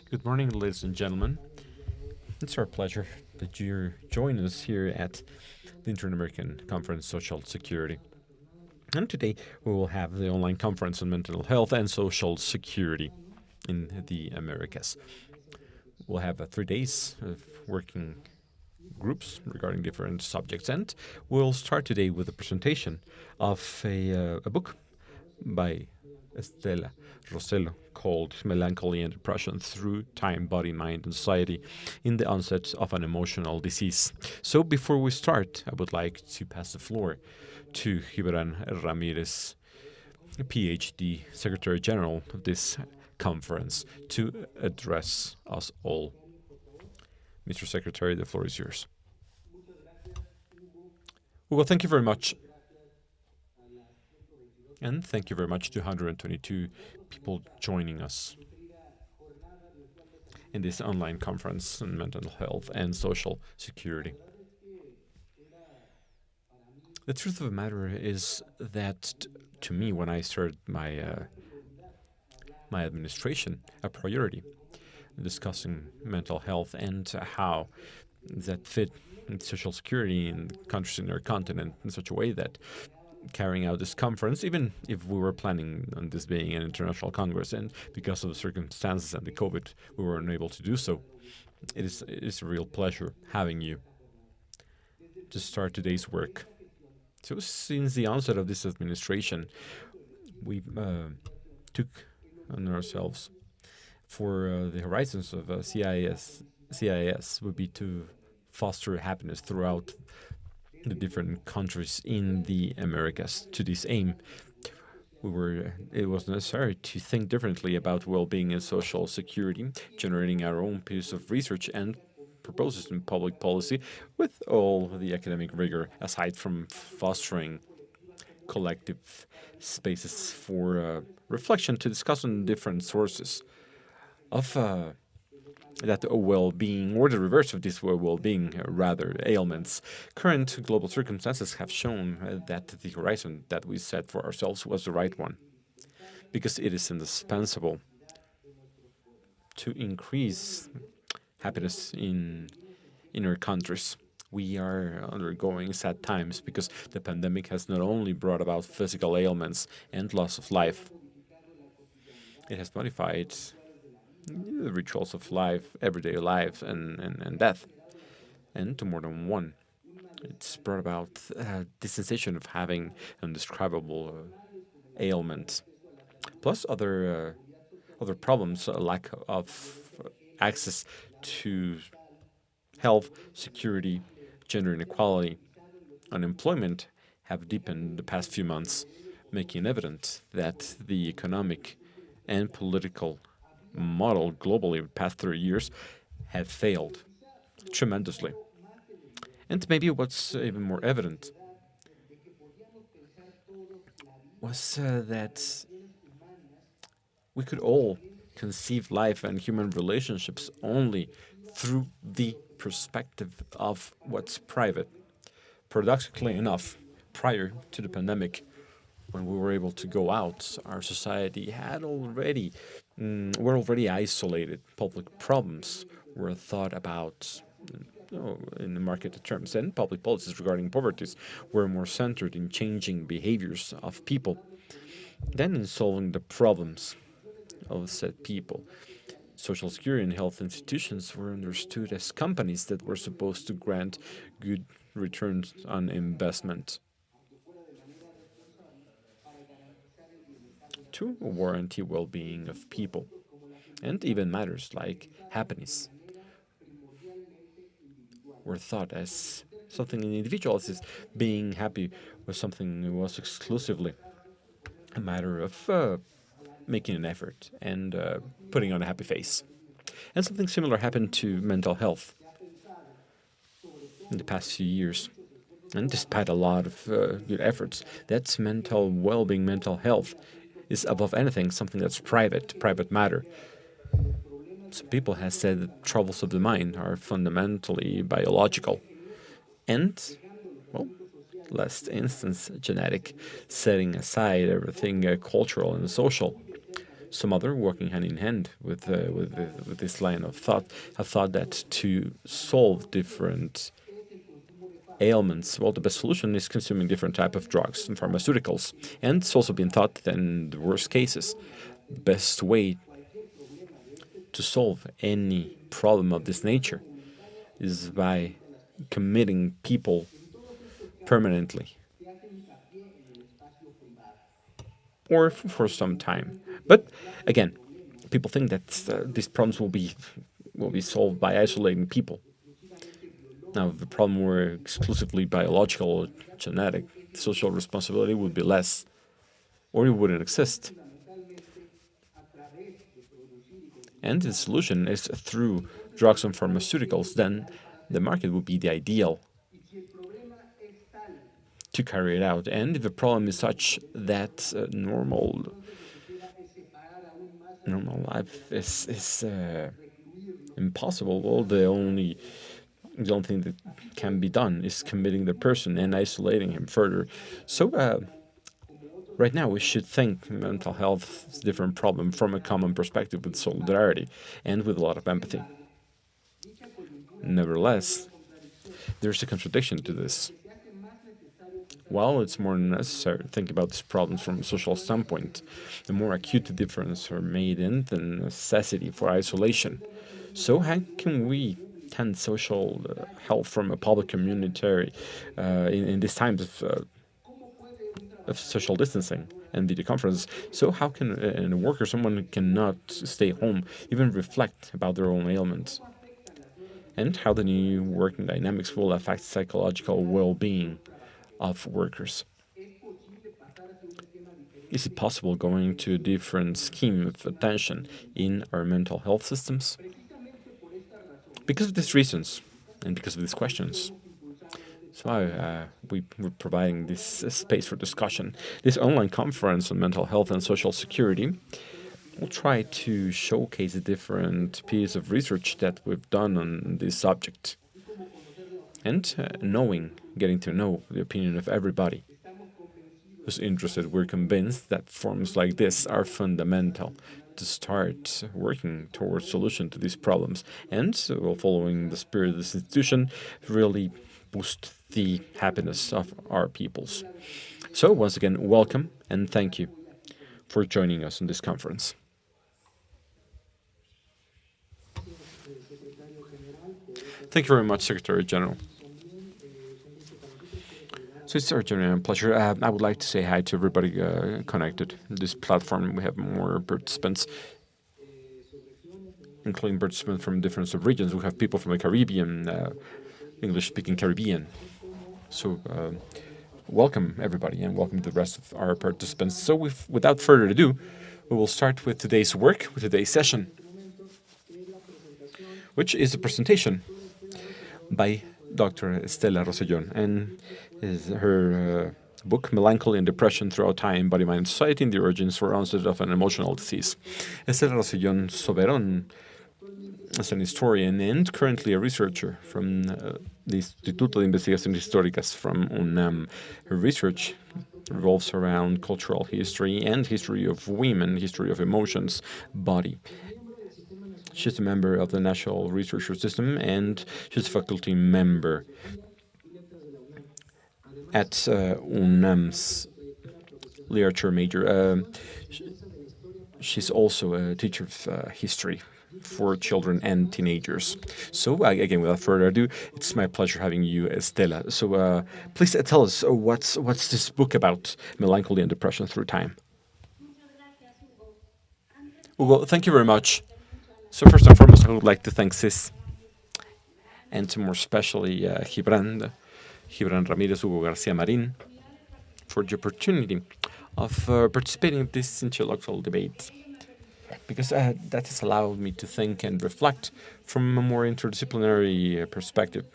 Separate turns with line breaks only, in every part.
Good morning, ladies and gentlemen. It's our pleasure that you're joining us here at the Inter-American Conference Social Security. And today we will have the online conference on mental health and social security in the Americas. We'll have 3 days of working groups regarding different subjects, and we'll start today with a presentation of a book by Estela Rossello called Melancholy and Depression Through Time, Body, Mind, and Society in the Onset of an Emotional Disease. So before we start, I would like to pass the floor to Gibran Ramirez, PhD Secretary General of this conference, to address us all. Mr. Secretary, the floor is yours. Well, thank you very much. And thank you very much to 122 people joining us in this online conference on mental health and social security. The truth of the matter is that, to me, when I started my administration, a priority, discussing mental health and how that fit social security in countries in our continent in such a way that carrying out this conference, even if we were planning on this being an international congress, and because of the circumstances and the COVID, we were unable to do so. It is a real pleasure having you to start today's work. So since the onset of this administration, we took on ourselves for the horizons of CIS would be to foster happiness throughout the different countries in the Americas. To this aim, it was necessary to think differently about well-being and social security, generating our own piece of research and proposals in public policy with all the academic rigor, aside from fostering collective spaces for reflection to discuss on different sources of that well-being, or the reverse of this well-being, rather, ailments. Current global circumstances have shown that the horizon that we set for ourselves was the right one, because it is indispensable to increase happiness in our countries. We are undergoing sad times because the pandemic has not only brought about physical ailments and loss of life, it has modified the rituals of life, everyday life, and death, and to more than one. It's brought about the sensation of having indescribable ailments, plus other problems, lack of access to health, security, gender inequality, unemployment have deepened the past few months, making evident that the economic and political model globally the past 30 years have failed tremendously. And maybe what's even more evident was that we could all conceive life and human relationships only through the perspective of what's private. Paradoxically enough, prior to the pandemic, when we were able to go out, our society had already were already isolated. Public problems were thought about in the market terms, and public policies regarding poverty were more centered in changing behaviors of people than in solving the problems of said people. Social security and health institutions were understood as companies that were supposed to grant good returns on investment to warranty well-being of people, and even matters like happiness were thought as something in individuals, as being happy was something that was exclusively a matter of making an effort and putting on a happy face. And something similar happened to mental health in the past few years. And despite a lot of good efforts, that's mental well-being, mental health is above anything something that's private matter. Some people have said that troubles of the mind are fundamentally biological and, well, last instance, genetic, setting aside everything cultural and social. Some other, working hand in hand with this line of thought, have thought that to solve different ailments, well, the best solution is consuming different type of drugs and pharmaceuticals. And it's also been thought that in the worst cases, the best way to solve any problem of this nature is by committing people permanently or for some time. But again, people think that these problems will be solved by isolating people. Now, if the problem were exclusively biological or genetic, social responsibility would be less, or it wouldn't exist. And the solution is through drugs and pharmaceuticals, then the market would be the ideal to carry it out. And if the problem is such that normal life is impossible, well, the only thing that can be done is committing the person and isolating him further. So right now we should think mental health is a different problem from a common perspective with solidarity and with a lot of empathy. Nevertheless, there's a contradiction to this. While it's more necessary to think about these problems from a social standpoint, the more acute the differences are made in the necessity for isolation. So how can we tend social health from a public community in these times of social distancing and video conferences? So how can a worker, someone who cannot stay home, even reflect about their own ailments? And how the new working dynamics will affect psychological well-being of workers. Is it possible going to a different scheme of attention in our mental health systems? Because of these reasons and because of these questions, so we're providing this space for discussion. This online conference on mental health and social security will try to showcase the different pieces of research that we've done on this subject. And getting to know the opinion of everybody who's interested. We're convinced that forums like this are fundamental to start working towards solution to these problems. And following the spirit of this institution, really boost the happiness of our peoples. So once again, welcome and thank you for joining us in this conference. Thank you very much, Secretary General. So it's our genuine pleasure. I would like to say hi to everybody connected to this platform. We have more participants, including participants from different sub-regions. We have people from the Caribbean, English-speaking Caribbean. So welcome, everybody, and welcome to the rest of our participants. So without further ado, we will start with today's work, with today's session, which is a presentation by Dr. Estela Rosellón, and is her book, Melancholy and Depression Throughout Time, Body, Mind, and Society, and the Origins or Onset of an Emotional Disease. Estela Rosellón Soberón is an historian and currently a researcher from the Instituto de Investigaciones Históricas from UNAM. Her research revolves around cultural history and history of women, history of emotions, body. She's a member of the National Researcher System, and she's a faculty member at UNAM's literature major. She's also a teacher of history for children and teenagers. So again, without further ado, it's my pleasure having you, Estela. So please tell us, what's this book about, Melancholy and Depression Through Time? Hugo, thank you very much. So first and foremost, I would like to thank CIS, and more especially Gibran Ramirez, Hugo Garcia Marin, for the opportunity of participating in this intellectual debate, because that has allowed me to think and reflect from a more interdisciplinary perspective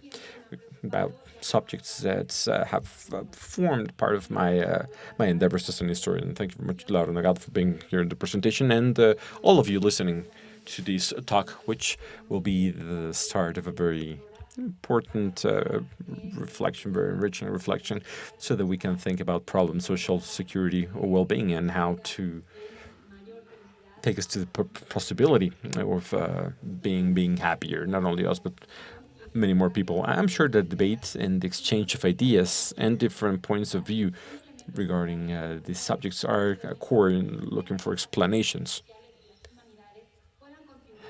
about subjects that have formed part of my my endeavors as an historian. Thank you very much, Laura Nagado, for being here in the presentation, and all of you listening to this talk, which will be the start of a very important reflection, very enriching reflection, so that we can think about problems, social security, or well-being, and how to take us to the possibility of being happier, not only us, but many more people. I'm sure that debate and the exchange of ideas and different points of view regarding these subjects are core in looking for explanations.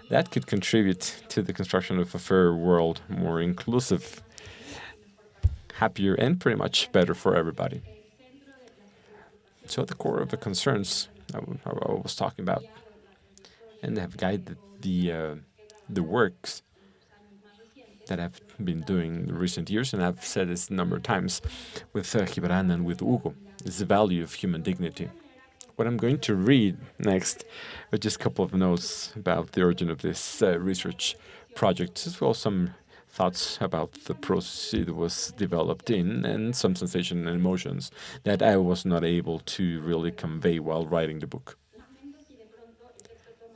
That could contribute to the construction of a fairer world, more inclusive, happier, and pretty much better for everybody. So at the core of the concerns I was talking about, and have guided the works that I've been doing in recent years, and I've said this a number of times with Gibran and with Hugo, is the value of human dignity. What I'm going to read next are just a couple of notes about the origin of this research project, as well as some thoughts about the process it was developed in, and some sensation and emotions that I was not able to really convey while writing the book.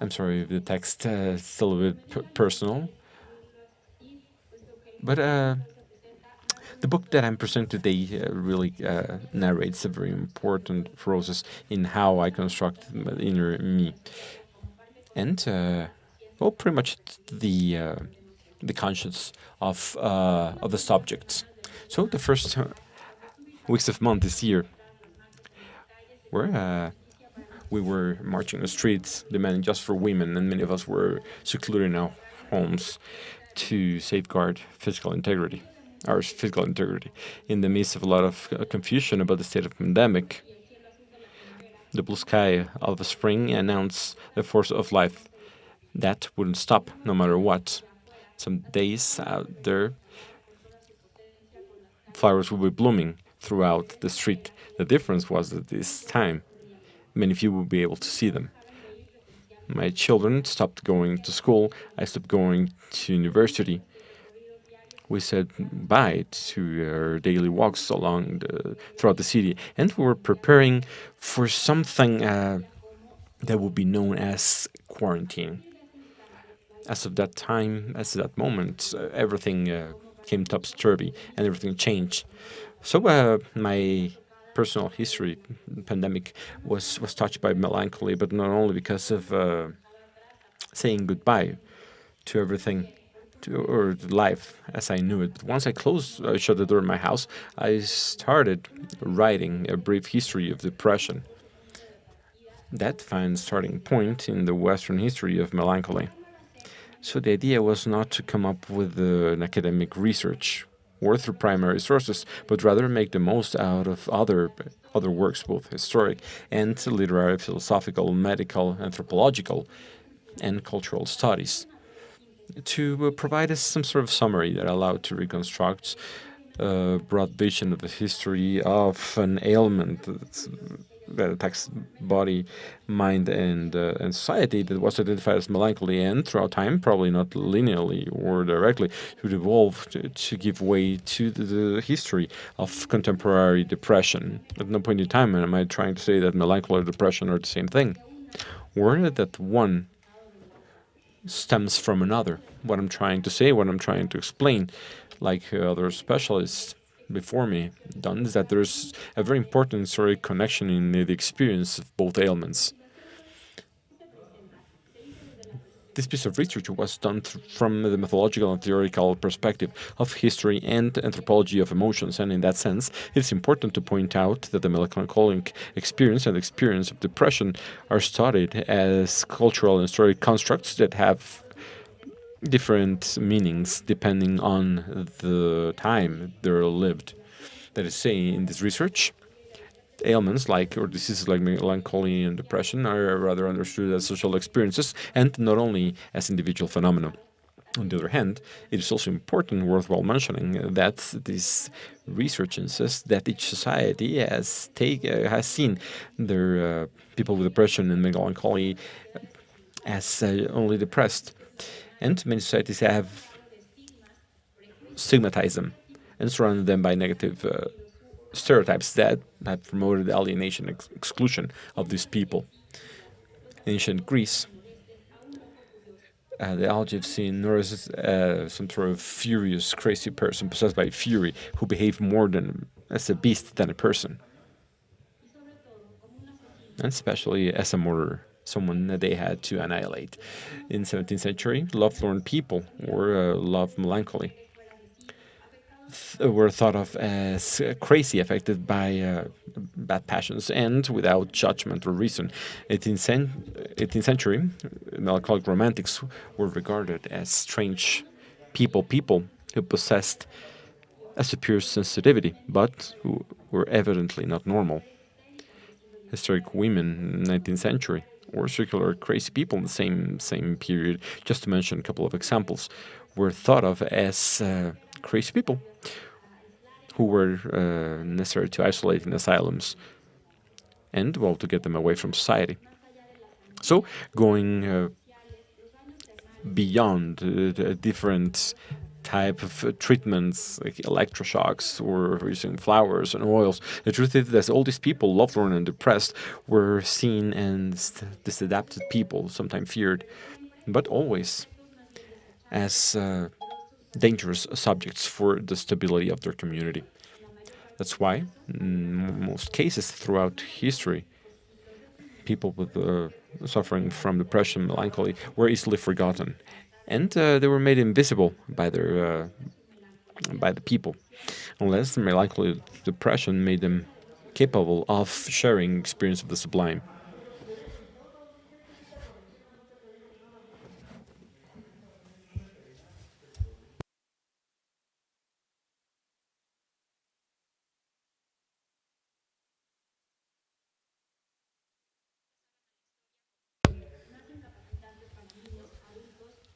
I'm sorry if the text is still a bit personal, but the book that I'm presenting today really narrates a very important process in how I construct the inner me, and well, pretty much the conscience of the subjects. So the first weeks of month this year, where we were marching the streets demanding just for women, and many of us were secluded in our homes to safeguard our physical integrity. In the midst of a lot of confusion about the state of pandemic, the blue sky of the spring announced the force of life. That wouldn't stop no matter what. Some days out there, flowers will be blooming throughout the street. The difference was that this time, many of you will be able to see them. My children stopped going to school. I stopped going to university. We said bye to our daily walks throughout the city, and we were preparing for something that would be known as quarantine. As of that time, as of that moment, everything came topsy-turvy and everything changed. So my personal history, pandemic, was touched by melancholy, but not only because of saying goodbye to everything, or life as I knew it. But once I shut the door in my house, I started writing a brief history of depression. That finds starting point in the Western history of melancholy. So the idea was not to come up with an academic research or through primary sources, but rather make the most out of other works, both historic and literary, philosophical, medical, anthropological, and cultural studies, to provide us some sort of summary that allowed to reconstruct a broad vision of the history of an ailment that attacks body, mind, and society that was identified as melancholy, and throughout time, probably not linearly or directly, would evolve to give way to the history of contemporary depression. At no point in time am I trying to say that melancholy or depression are the same thing, or that one stems from another. What I'm trying to say, what I'm trying to explain, like other specialists before me done, is that there's a very important historic connection in the experience of both ailments. This piece of research was done from the methodological and theoretical perspective of history and anthropology of emotions, and in that sense, it's important to point out that the melancholic experience and the experience of depression are studied as cultural and historic constructs that have different meanings depending on the time they're lived. That is, say, in this research, ailments or diseases like melancholy and depression are rather understood as social experiences and not only as individual phenomena. On the other hand, it is also important, worthwhile mentioning, that this research insists that each society has seen their people with depression and melancholy as only depressed. And many societies have stigmatized them and surrounded them by negative stereotypes that have promoted alienation and exclusion of these people. In ancient Greece, the Algives seen Norris as some sort of furious, crazy person possessed by fury who behaved more as a beast than a person, and especially as a murderer. someone that they had to annihilate. In the 17th century, love-lorn people, or love melancholy, were thought of as crazy, affected by bad passions, and without judgment or reason. 18th century, melancholic romantics were regarded as strange people who possessed a superior sensitivity, but who were evidently not normal. Hysteric women in the 19th century, or circular crazy people in the same period, just to mention a couple of examples, were thought of as crazy people who were necessary to isolate in asylums and, well, to get them away from society. So, going beyond different type of treatments like electroshocks or using flowers and oils. The truth is that all these people, lovelorn and depressed, were seen as disadapted people, sometimes feared, but always as dangerous subjects for the stability of their community. That's why, in most cases throughout history, people with suffering from depression, melancholy, were easily forgotten, and they were made invisible by their by the people, unless the melancholy depression made them capable of sharing experience of the sublime.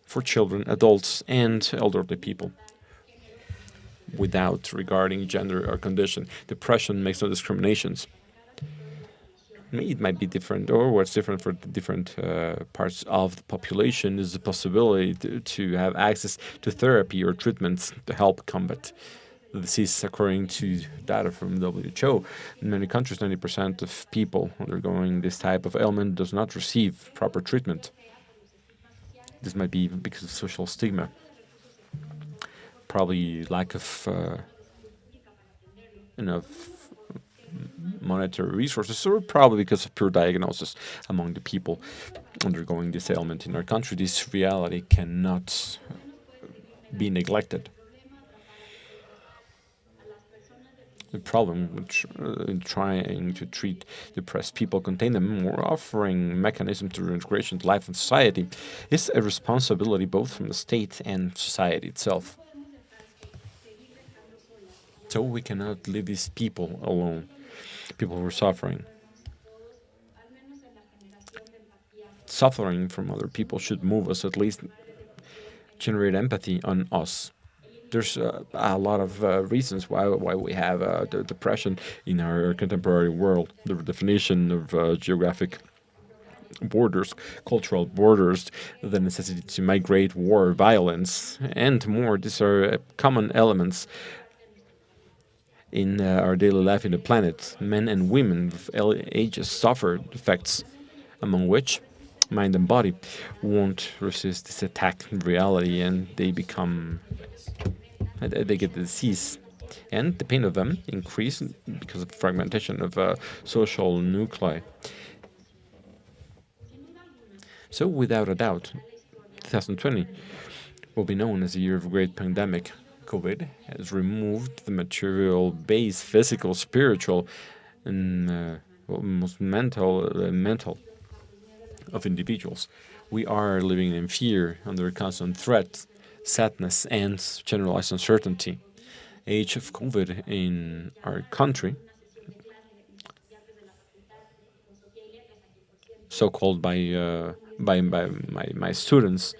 For children, adults, and elderly people, without regarding gender or condition. Depression makes no discriminations. It might be different, or what's different for the different parts of the population is the possibility to have access to therapy or treatments to help combat the disease. According to data from WHO, in many countries, 90% of people undergoing this type of ailment does not receive proper treatment. This might be because of social stigma, probably lack of enough monetary resources, or probably because of poor diagnosis among the people undergoing this ailment in our country. This reality cannot be neglected. The problem in trying to treat depressed people, contain them, or offering mechanisms to reintegration to life and society is a responsibility both from the state and society itself. So we cannot leave these people alone, people who are suffering. Suffering from other people should move us, at least generate empathy on us. There's a lot of reasons why we have the depression in our contemporary world. The definition of geographic borders, cultural borders, the necessity to migrate, war, violence, and more. These are common elements in our daily life in the planet. Men and women of all ages suffer effects, among which mind and body won't resist this attack in reality, and they get the disease. And the pain of them increase because of fragmentation of social nuclei. So, without a doubt, 2020 will be known as a year of a great pandemic. COVID has removed the material base, physical, spiritual, and almost mental of individuals. We are living in fear, under constant threat, sadness, and generalized uncertainty. Age of COVID in our country, so-called by my students,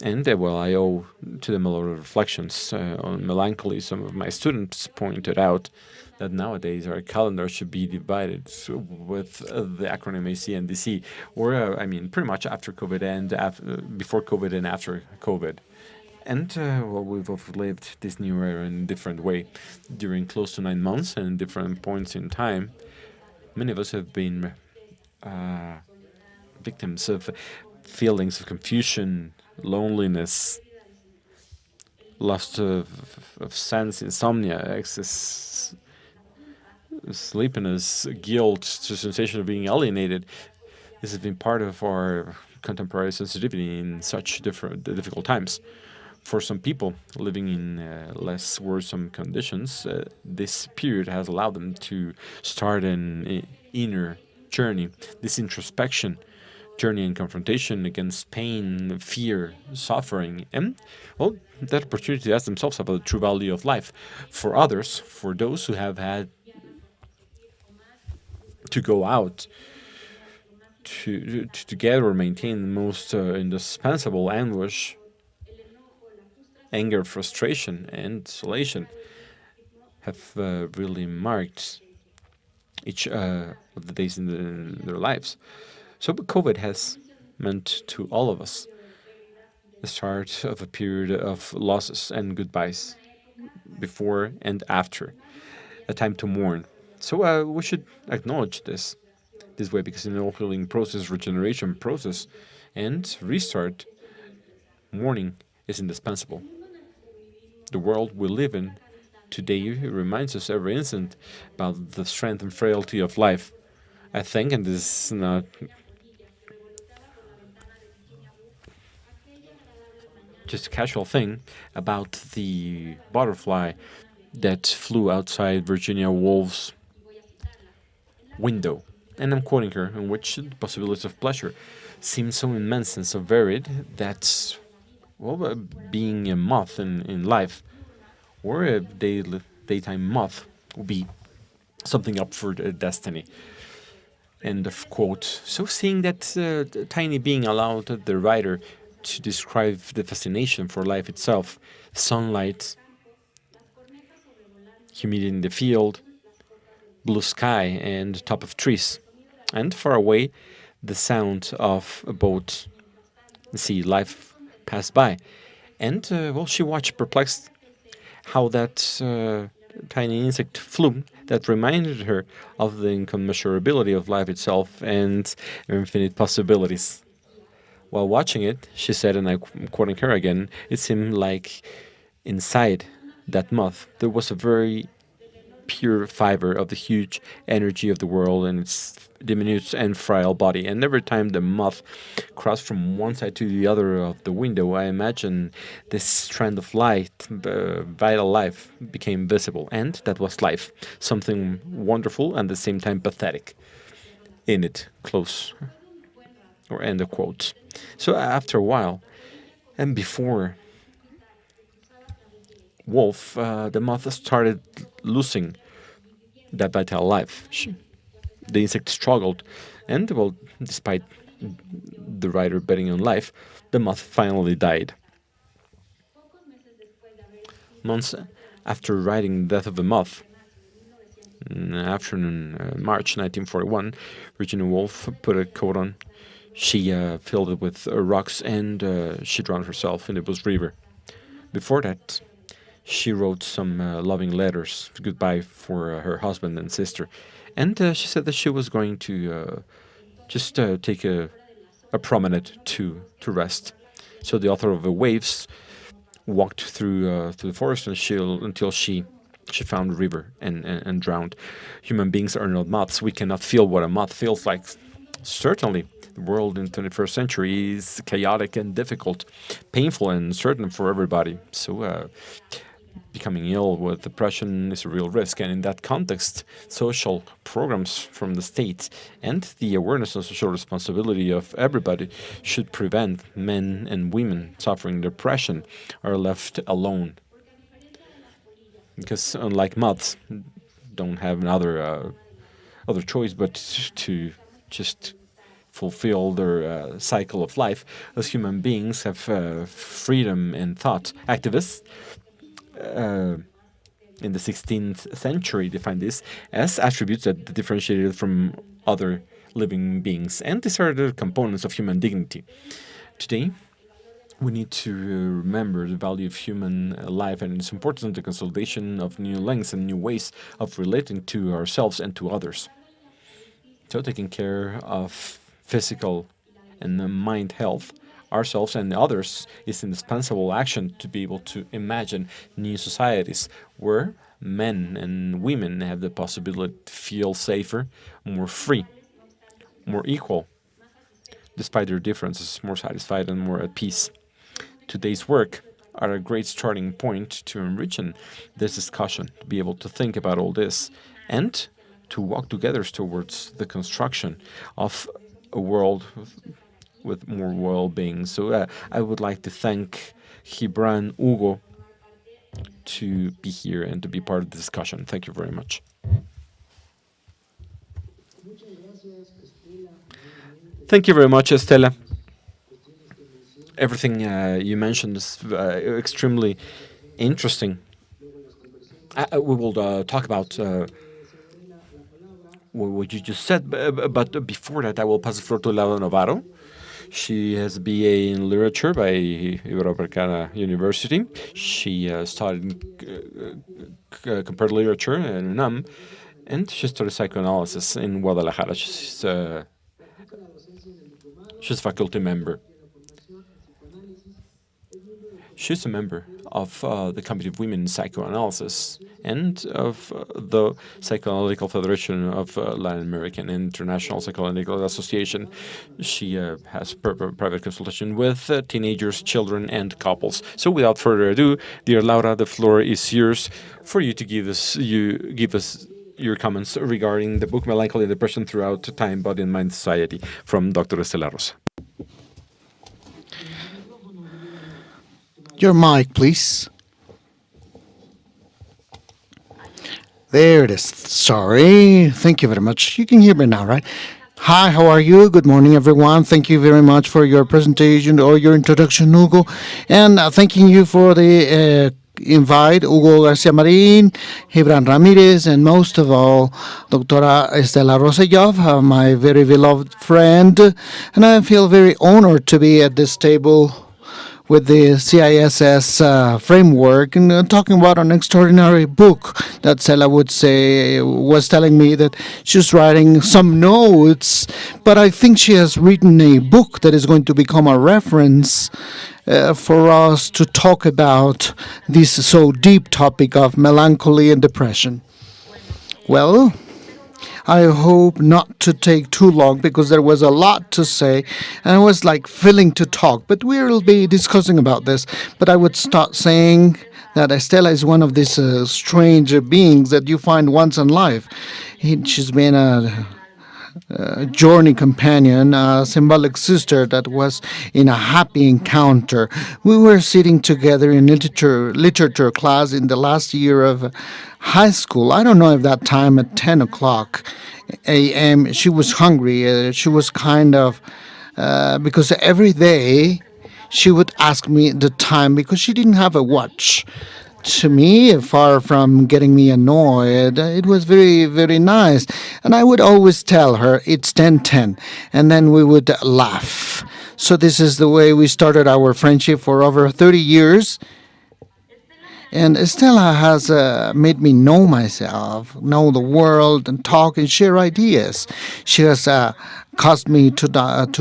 and well, I owe to them a lot of reflections on melancholy. Some of my students pointed out that nowadays our calendar should be divided with the acronym ACNDC, or I mean, pretty much after COVID and before COVID and after COVID. And well, we've lived this new era in a different way. During close to 9 months and different points in time, many of us have been victims of feelings of confusion, loneliness, loss of sense, insomnia, excess sleepiness, guilt, the sensation of being alienated. This has been part of our contemporary sensitivity in such difficult times. For some people living in less worrisome conditions, this period has allowed them to start an inner journey, this introspection journey and confrontation against pain, fear, suffering, and, well, that opportunity to ask themselves about the true value of life. For others, for those who have had to go out to together maintain the most indispensable anguish, anger, frustration, and isolation, have really marked each of the days in their lives. So COVID has meant to all of us the start of a period of losses and goodbyes, before and after, a time to mourn. So we should acknowledge this way, because in the healing process, regeneration process, and restart, mourning is indispensable. The world we live in today reminds us every instant about the strength and frailty of life. I think, and this is not just a casual thing, about the butterfly that flew outside Virginia Woolf's window. And I'm quoting her, in which the possibilities of pleasure seem so immense and so varied that, well, being a moth in life, or a daytime moth, will be something up for destiny. End of quote. So seeing that tiny being allowed the writer to describe the fascination for life itself, sunlight, humidity in the field, blue sky, and top of trees, and far away, the sound of a boat. See life pass by, and well, she watched perplexed how that tiny insect flew. That reminded her of the incommensurability of life itself and infinite possibilities. While watching it, she said, and I'm quoting her again, it seemed like inside that moth there was a very pure fiber of the huge energy of the world and its diminutive and frail body. And every time the moth crossed from one side to the other of the window, I imagine this strand of light, vital life, became visible. And that was life, something wonderful and at the same time pathetic in it. Close or end of quote. So after a while, and before Wolf, the moth started losing that vital life. The insect struggled, and, well, despite the writer betting on life, the moth finally died. Months after writing Death of the Moth, in March 1941, Virginia Woolf put a coat on. She filled it with rocks, and she drowned herself in the Booth River. Before that, she wrote some loving letters goodbye for her husband and sister, and she said that she was going to just take a promenade to rest. So the author of The Waves walked through the forest until she found a river and drowned. Human beings are not moths. We cannot feel what a moth feels like. Certainly, the world in the 21st century is chaotic and difficult, painful and uncertain for everybody. So becoming ill with depression is a real risk. And in that context, social programs from the state and the awareness of social responsibility of everybody should prevent men and women suffering depression or left alone. Because unlike moths, don't have another other choice but to just fulfill their cycle of life. As human beings have freedom and thought. Activists in the 16th century defined this as attributes that differentiated from other living beings, and these are the components of human dignity. Today, we need to remember the value of human life and its importance in the consolidation of new lengths and new ways of relating to ourselves and to others. So taking care of physical and mind health, ourselves and others, is indispensable action to be able to imagine new societies where men and women have the possibility to feel safer, more free, more equal, despite their differences, more satisfied and more at peace. Today's work are a great starting point to enrichen this discussion, to be able to think about all this, and to walk together towards the construction of a world with more well-being. So I would like to thank Gibran, Hugo, to be here and to be part of the discussion. Thank you very much. Thank you very much, Estela. Everything you mentioned is extremely interesting. We will talk about what you just said, but before that, I will pass the floor to Laura Navarro. She has a BA in literature by Iberoamericana University. She studied comparative literature in UNAM, and she studied psychoanalysis in Guadalajara. She's a faculty member. She's a member of the Committee of Women in Psychoanalysis and of the Psychoanalytical Federation of Latin America and International Psychoanalytical Association. She has private consultation with teenagers, children, and couples. So without further ado, dear Laura, the floor is yours for you to give us your comments regarding the book Melancholy and Depression Throughout Time, Body and Mind Society from Dr. Estela Rosa.
Your mic, please. There it is. Sorry. Thank you very much. You can hear me now, right? Hi, how are you? Good morning, everyone. Thank you very much for your presentation or your introduction, Hugo. And thanking you for the invite, Hugo Garcia Marin, Gibran Ramirez, and most of all, Doctora Estela Rosellov, my very beloved friend. And I feel very honored to be at this table with the CISS framework and talking about an extraordinary book that Stella would say was telling me that she's writing some notes, but I think she has written a book that is going to become a reference for us to talk about this so deep topic of melancholy and depression. Well, I hope not to take too long because there was a lot to say and I was like feeling to talk, but we will be discussing about this. But I would start saying that Estela is one of these strange beings that you find once in life. She's been a journey companion, a symbolic sister that was in a happy encounter. We were sitting together in literature class in the last year of high school. I don't know if that time at 10 o'clock a.m. she was hungry. She was kind of, because every day she would ask me the time because she didn't have a watch. To me, far from getting me annoyed, it was very, very nice. And I would always tell her, it's 10:10, and then we would laugh. So this is the way we started our friendship for over 30 years. And Estela has made me know myself, know the world, and talk and share ideas. She has caused me to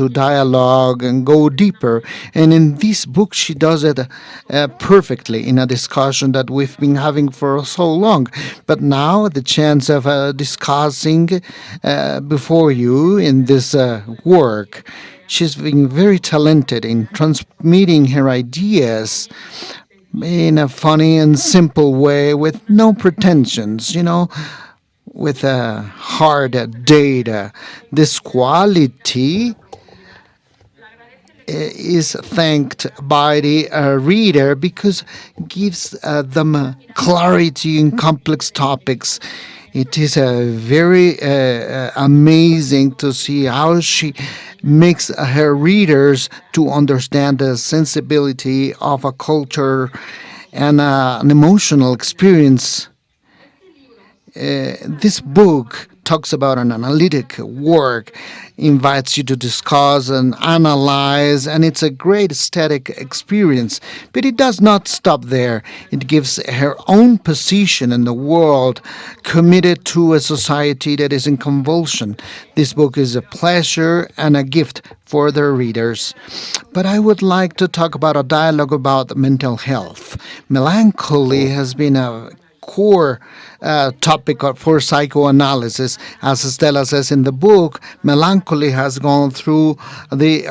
dialogue and go deeper. And in this book, she does it perfectly in a discussion that we've been having for so long. But now, the chance of discussing before you in this work, she's been very talented in transmitting her ideas in a funny and simple way with no pretensions, with hard data. This quality is thanked by the reader because it gives them clarity in complex topics. It is very amazing to see how she makes her readers to understand the sensibility of a culture and an emotional experience. This book talks about an analytic work, invites you to discuss and analyze, and it's a great aesthetic experience. But it does not stop there. It gives her own position in the world, committed to a society that is in convulsion. This book is a pleasure and a gift for their readers. But I would like to talk about a dialogue about mental health. Melancholy has been a core topic for psychoanalysis. As Stella says in the book, melancholy has gone through the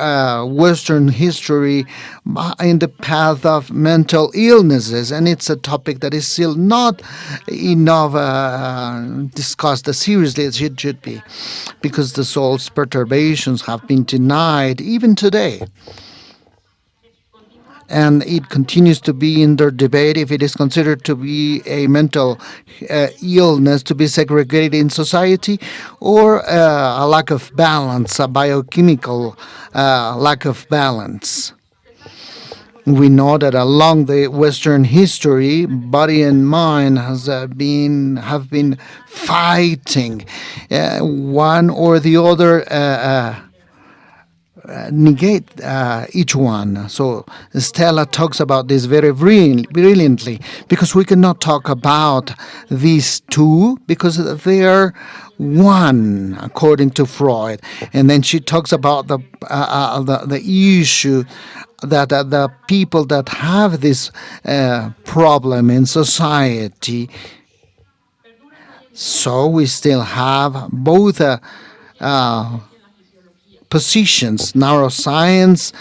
Western history in the path of mental illnesses, and it's a topic that is still not enough discussed as seriously as it should be, because the soul's perturbations have been denied even today. And it continues to be in the debate if it is considered to be a mental illness to be segregated in society, or a lack of balance, a biochemical lack of balance. We know that along the Western history, body and mind have been fighting, one or the other negate each one. So Stella talks about this very brilliantly, because we cannot talk about these two because they are one, according to Freud. And then she talks about the issue that the people that have this problem in society. So we still have both positions. Neuroscience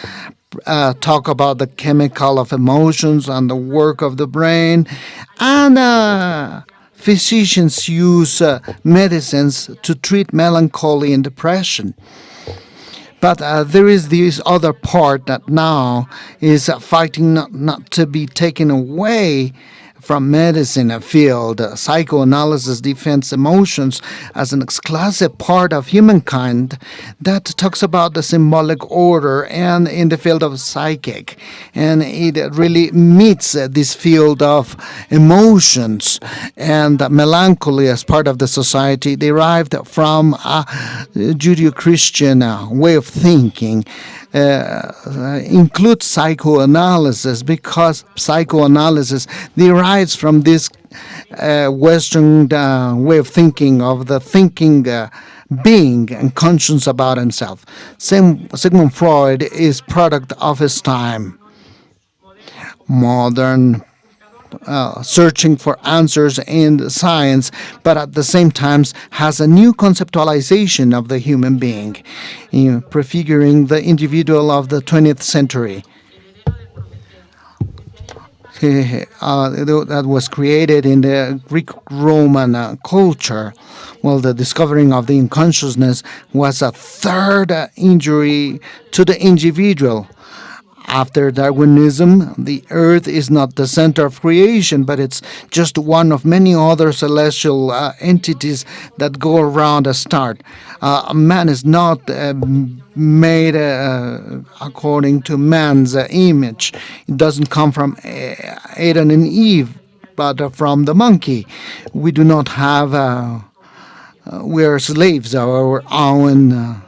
talk about the chemical of emotions and the work of the brain, and physicians use medicines to treat melancholy and depression. But there is this other part that now is fighting not to be taken away from medicine field. Psychoanalysis defends emotions as an exclusive part of humankind that talks about the symbolic order and in the field of psychic. And it really meets this field of emotions, and melancholy as part of the society derived from a Judeo-Christian way of thinking. Includes psychoanalysis, because psychoanalysis derives from this Western way of thinking of the thinking being and conscious about himself. Sigmund Freud is product of his time. Modern searching for answers in science, but at the same time has a new conceptualization of the human being, prefiguring the individual of the 20th century. That was created in the Greek-Roman culture. Well, the discovering of the unconsciousness was a third injury to the individual. After Darwinism, the Earth is not the center of creation, but it's just one of many other celestial entities that go around a star. Man is not made according to man's image. It doesn't come from Adam and Eve, but from the monkey. We do not have, we are slaves of our own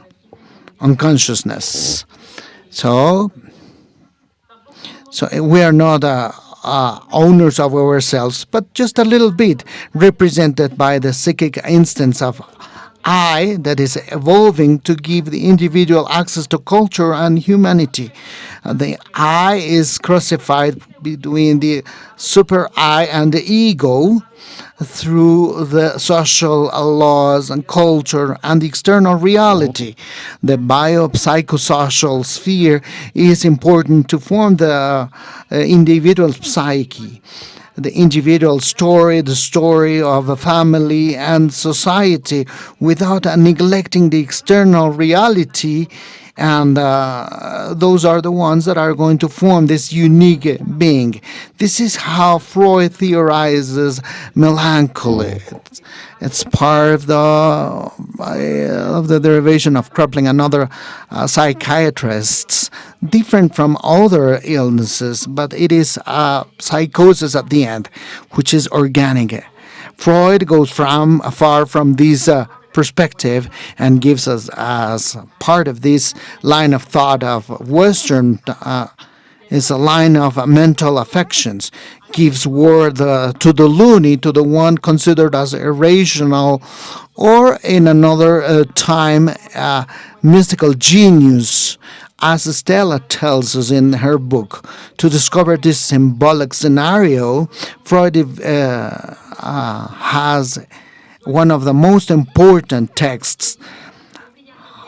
unconsciousness. So we are not owners of ourselves, but just a little bit represented by the psychic instance of I that is evolving to give the individual access to culture and humanity. The I is crucified between the super I and the ego through the social laws and culture and the external reality. The biopsychosocial sphere is important to form the individual psyche. The individual story, the story of a family and society, without neglecting the external reality. And those are the ones that are going to form this unique being. This is how Freud theorizes melancholy. It's part of the derivation of Kraepelin and other psychiatrists, different from other illnesses, but it is psychosis at the end, which is organic. Freud goes far from this perspective and gives us, as part of this line of thought of Western, is a line of mental affections, gives word to the loony, to the one considered as irrational, or in another time, mystical genius, As Stella tells us in her book, to discover this symbolic scenario, Freud has one of the most important texts,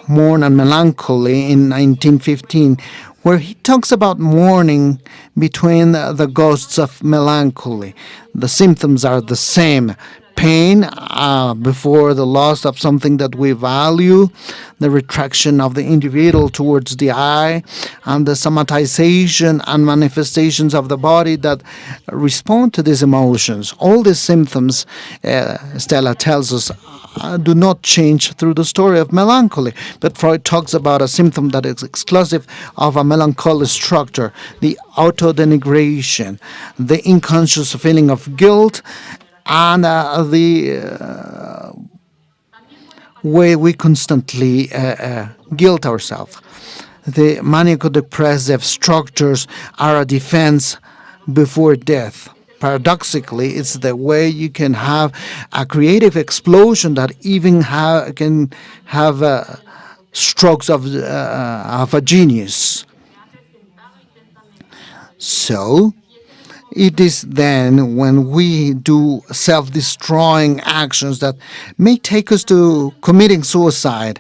Mourn and Melancholy, in 1915, where he talks about mourning between the ghosts of melancholy. The symptoms are the same: pain before the loss of something that we value, the retraction of the individual towards the I, and the somatization and manifestations of the body that respond to these emotions. All these symptoms, Stella tells us, do not change through the story of melancholy. But Freud talks about a symptom that is exclusive of a melancholy structure: the auto-denigration, the unconscious feeling of guilt, and the way we constantly guilt ourselves. The maniaco-depressive structures are a defense before death. Paradoxically, it's the way you can have a creative explosion that even can have strokes of a genius. So, it is then when we do self-destroying actions that may take us to committing suicide.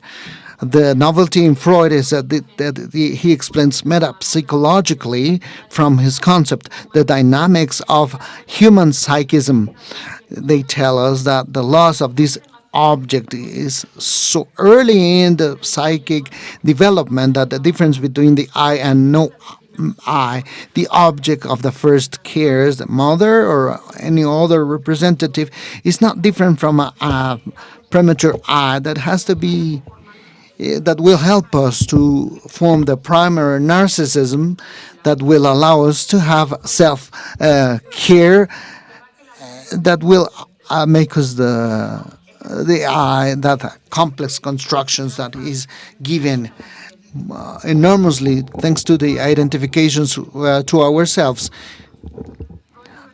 The novelty in Freud is that he explains metapsychologically from his concept the dynamics of human psychism. They tell us that the loss of this object is so early in the psychic development that the difference between the I and no I, the object of the first cares, the mother or any other representative, is not different from a premature I that has to be that will help us to form the primary narcissism that will allow us to have self care that will make us the I, that complex constructions that is given enormously thanks to the identifications to ourselves.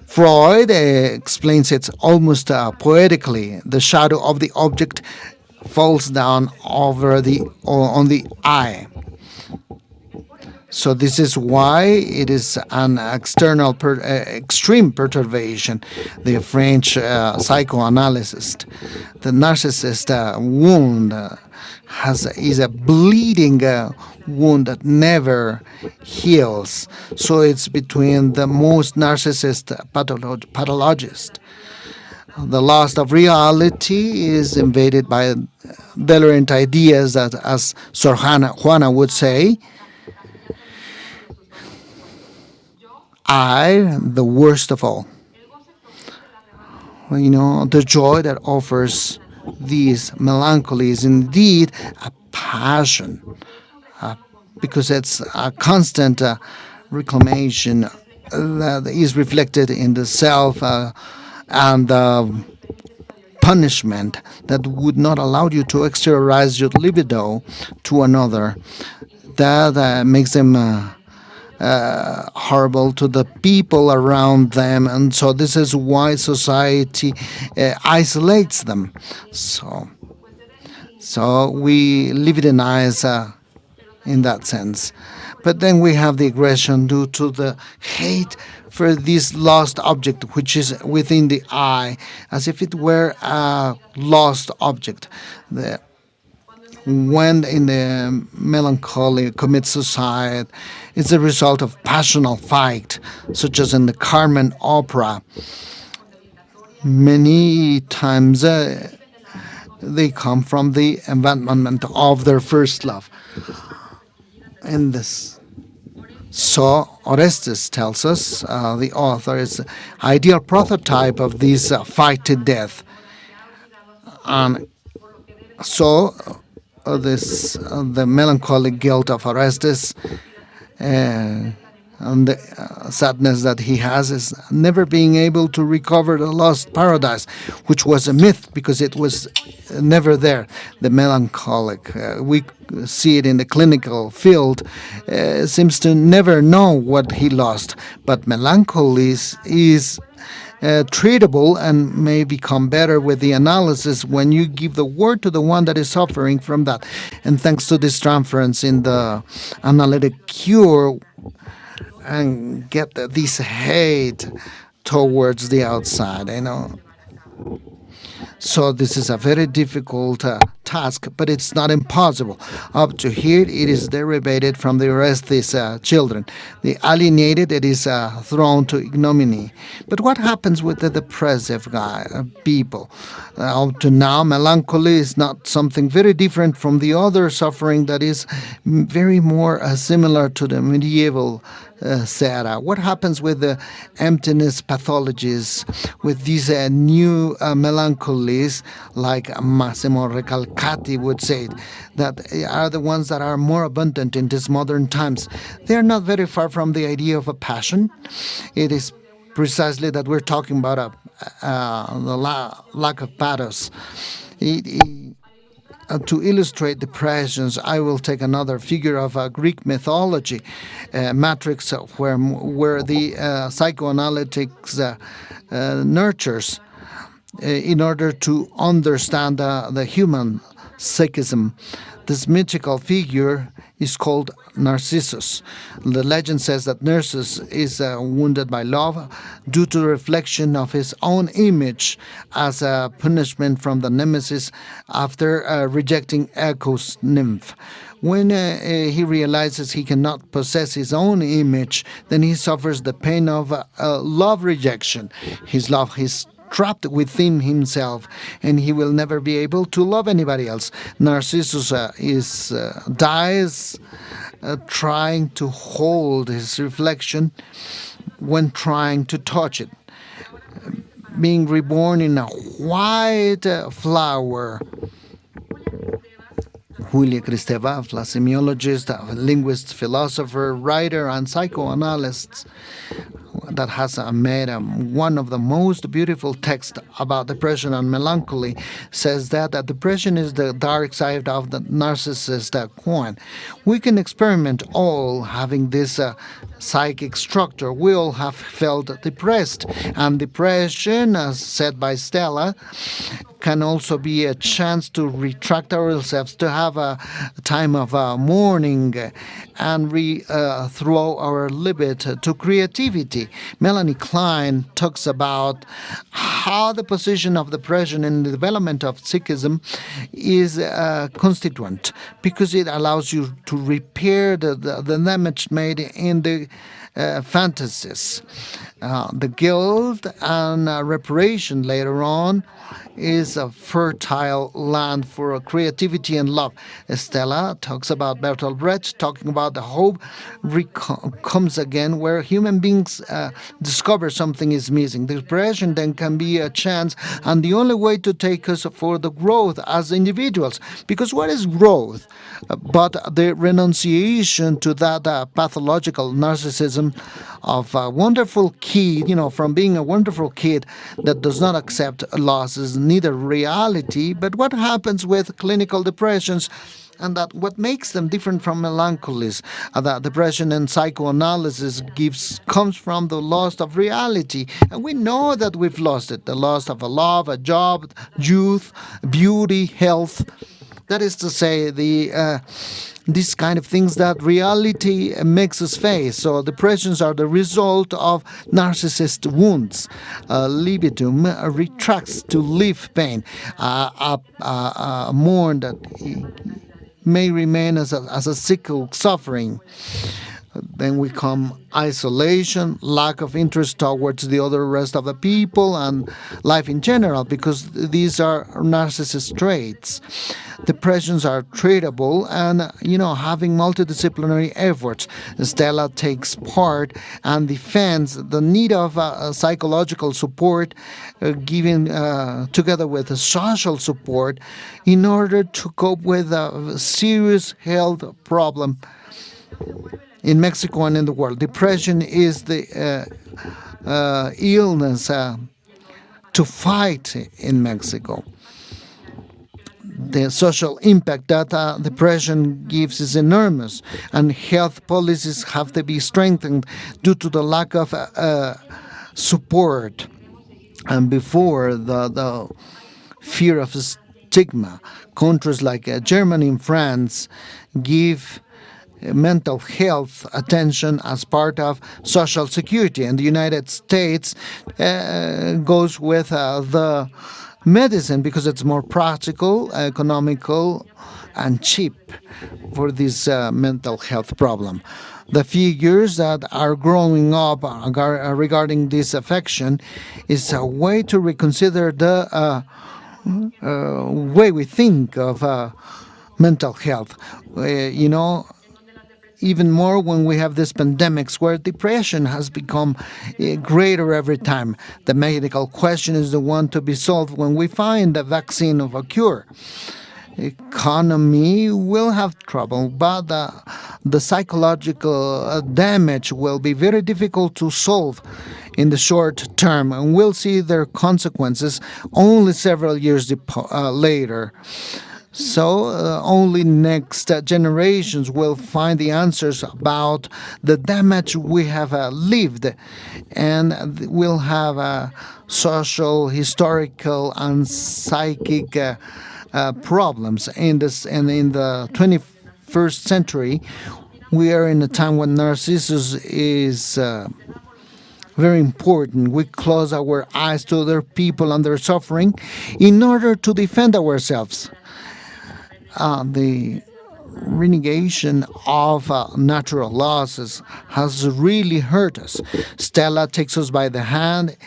Freud explains it almost poetically. The shadow of the object falls down over on the I. So this is why it is an external extreme perturbation. The French psychoanalyst, the narcissist wound is a bleeding wound that never heals. So it's between the most narcissist pathologist. The loss of reality is invaded by delirant ideas that, as Sor Juana would say, I, the worst of all. You know, the joy that offers these melancholy is indeed a passion, because it's a constant reclamation that is reflected in the self and punishment that would not allow you to exteriorize your libido to another. That makes them horrible to the people around them, and so this is why society isolates them. So we legitimize in that sense. But then we have the aggression due to the hate for this lost object, which is within the I, as if it were a lost object. When in the melancholy commits suicide, it's a result of passional fight, such as in the Carmen opera. Many times they come from the abandonment of their first love. And this, so Orestes tells us, the author, is the ideal prototype of this fight to death. And so the melancholic guilt of Orestes and the sadness that he has is never being able to recover the lost paradise, which was a myth because it was never there. The melancholic, we see it in the clinical field, seems to never know what he lost. But melancholy is treatable and may become better with the analysis when you give the word to the one that is suffering from that. And thanks to this transference in the analytic cure, and get this hate towards the outside, So this is a very difficult task, but it's not impossible. Up to here, it is derivated from the Orestes children. The alienated, it is thrown to ignominy. But what happens with the depressive people? Up to now, melancholy is not something very different from the other suffering that is very more similar to the medieval Sarah. What happens with the emptiness pathologies, with these new melancholies, like Massimo Recalcati would say, that are the ones that are more abundant in these modern times? They are not very far from the idea of a passion. It is precisely that we're talking about lack of pathos. To illustrate depressions, I will take another figure of Greek mythology, Matrix, where the psychoanalytics nurtures in order to understand the human psychism. This mythical figure is called Narcissus. The legend says that Narcissus is wounded by love due to the reflection of his own image as a punishment from the nemesis after rejecting Echo's nymph. When he realizes he cannot possess his own image, then he suffers the pain of love rejection. His love is trapped within himself, and he will never be able to love anybody else. Narcissus dies trying to hold his reflection when trying to touch it. Being reborn in a white flower. Julia Kristeva, a semiologist, a linguist, philosopher, writer, and psychoanalyst, that has made one of the most beautiful texts about depression and melancholy, says that depression is the dark side of the narcissist coin. We can experiment all having this psychic structure. We all have felt depressed, and depression, as said by Stella, can also be a chance to retract ourselves, to have a time of mourning and throw our libido to creativity. Melanie Klein talks about how the position of depression in the development of psychism is constituent, because it allows you to repair the damage made in the fantasies. The guilt and reparation later on is a fertile land for creativity and love. Stella talks about Bertolt Brecht, talking about the hope comes again, where human beings discover something is missing. Depression then can be a chance, and the only way to take us for the growth as individuals. Because what is growth? But the renunciation to that pathological narcissism of a wonderful kid, from being a wonderful kid that does not accept losses, neither reality. But what happens with clinical depressions, and that what makes them different from melancholies, that depression and psychoanalysis comes from the loss of reality. And we know that we've lost it, the loss of a love, a job, youth, beauty, health. That is to say, these kind of things that reality makes us face. So depressions are the result of narcissist wounds. Libidum retracts to leave pain, a mourn that may remain as a sickle suffering. Then we come isolation, lack of interest towards the other rest of the people and life in general, because these are narcissist traits. Depressions are treatable, and having multidisciplinary efforts. Stella takes part and defends the need of psychological support, given together with social support, in order to cope with a serious health problem in Mexico and in the world. Depression is the illness to fight in Mexico. The social impact that depression gives is enormous, and health policies have to be strengthened due to the lack of support. And before the fear of stigma, countries like Germany and France give mental health attention as part of social security, and the United States goes with the medicine because it's more practical, economical, and cheap for this mental health problem. The figures that are growing up regarding this affection is a way to reconsider the way we think of mental health. You know, even more when we have these pandemics where depression has become greater every time. The medical question is the one to be solved when we find a vaccine of a cure. Economy will have trouble, but the psychological damage will be very difficult to solve in the short term, and we'll see their consequences only several years later. So only next generations will find the answers about the damage we have lived, and we'll have social, historical, and psychic problems in this. And in the 21st century, we are in a time when Narcissus is very important. We close our eyes to other people and their suffering in order to defend ourselves. The renegation of natural laws has really hurt us. Stella takes us by the hand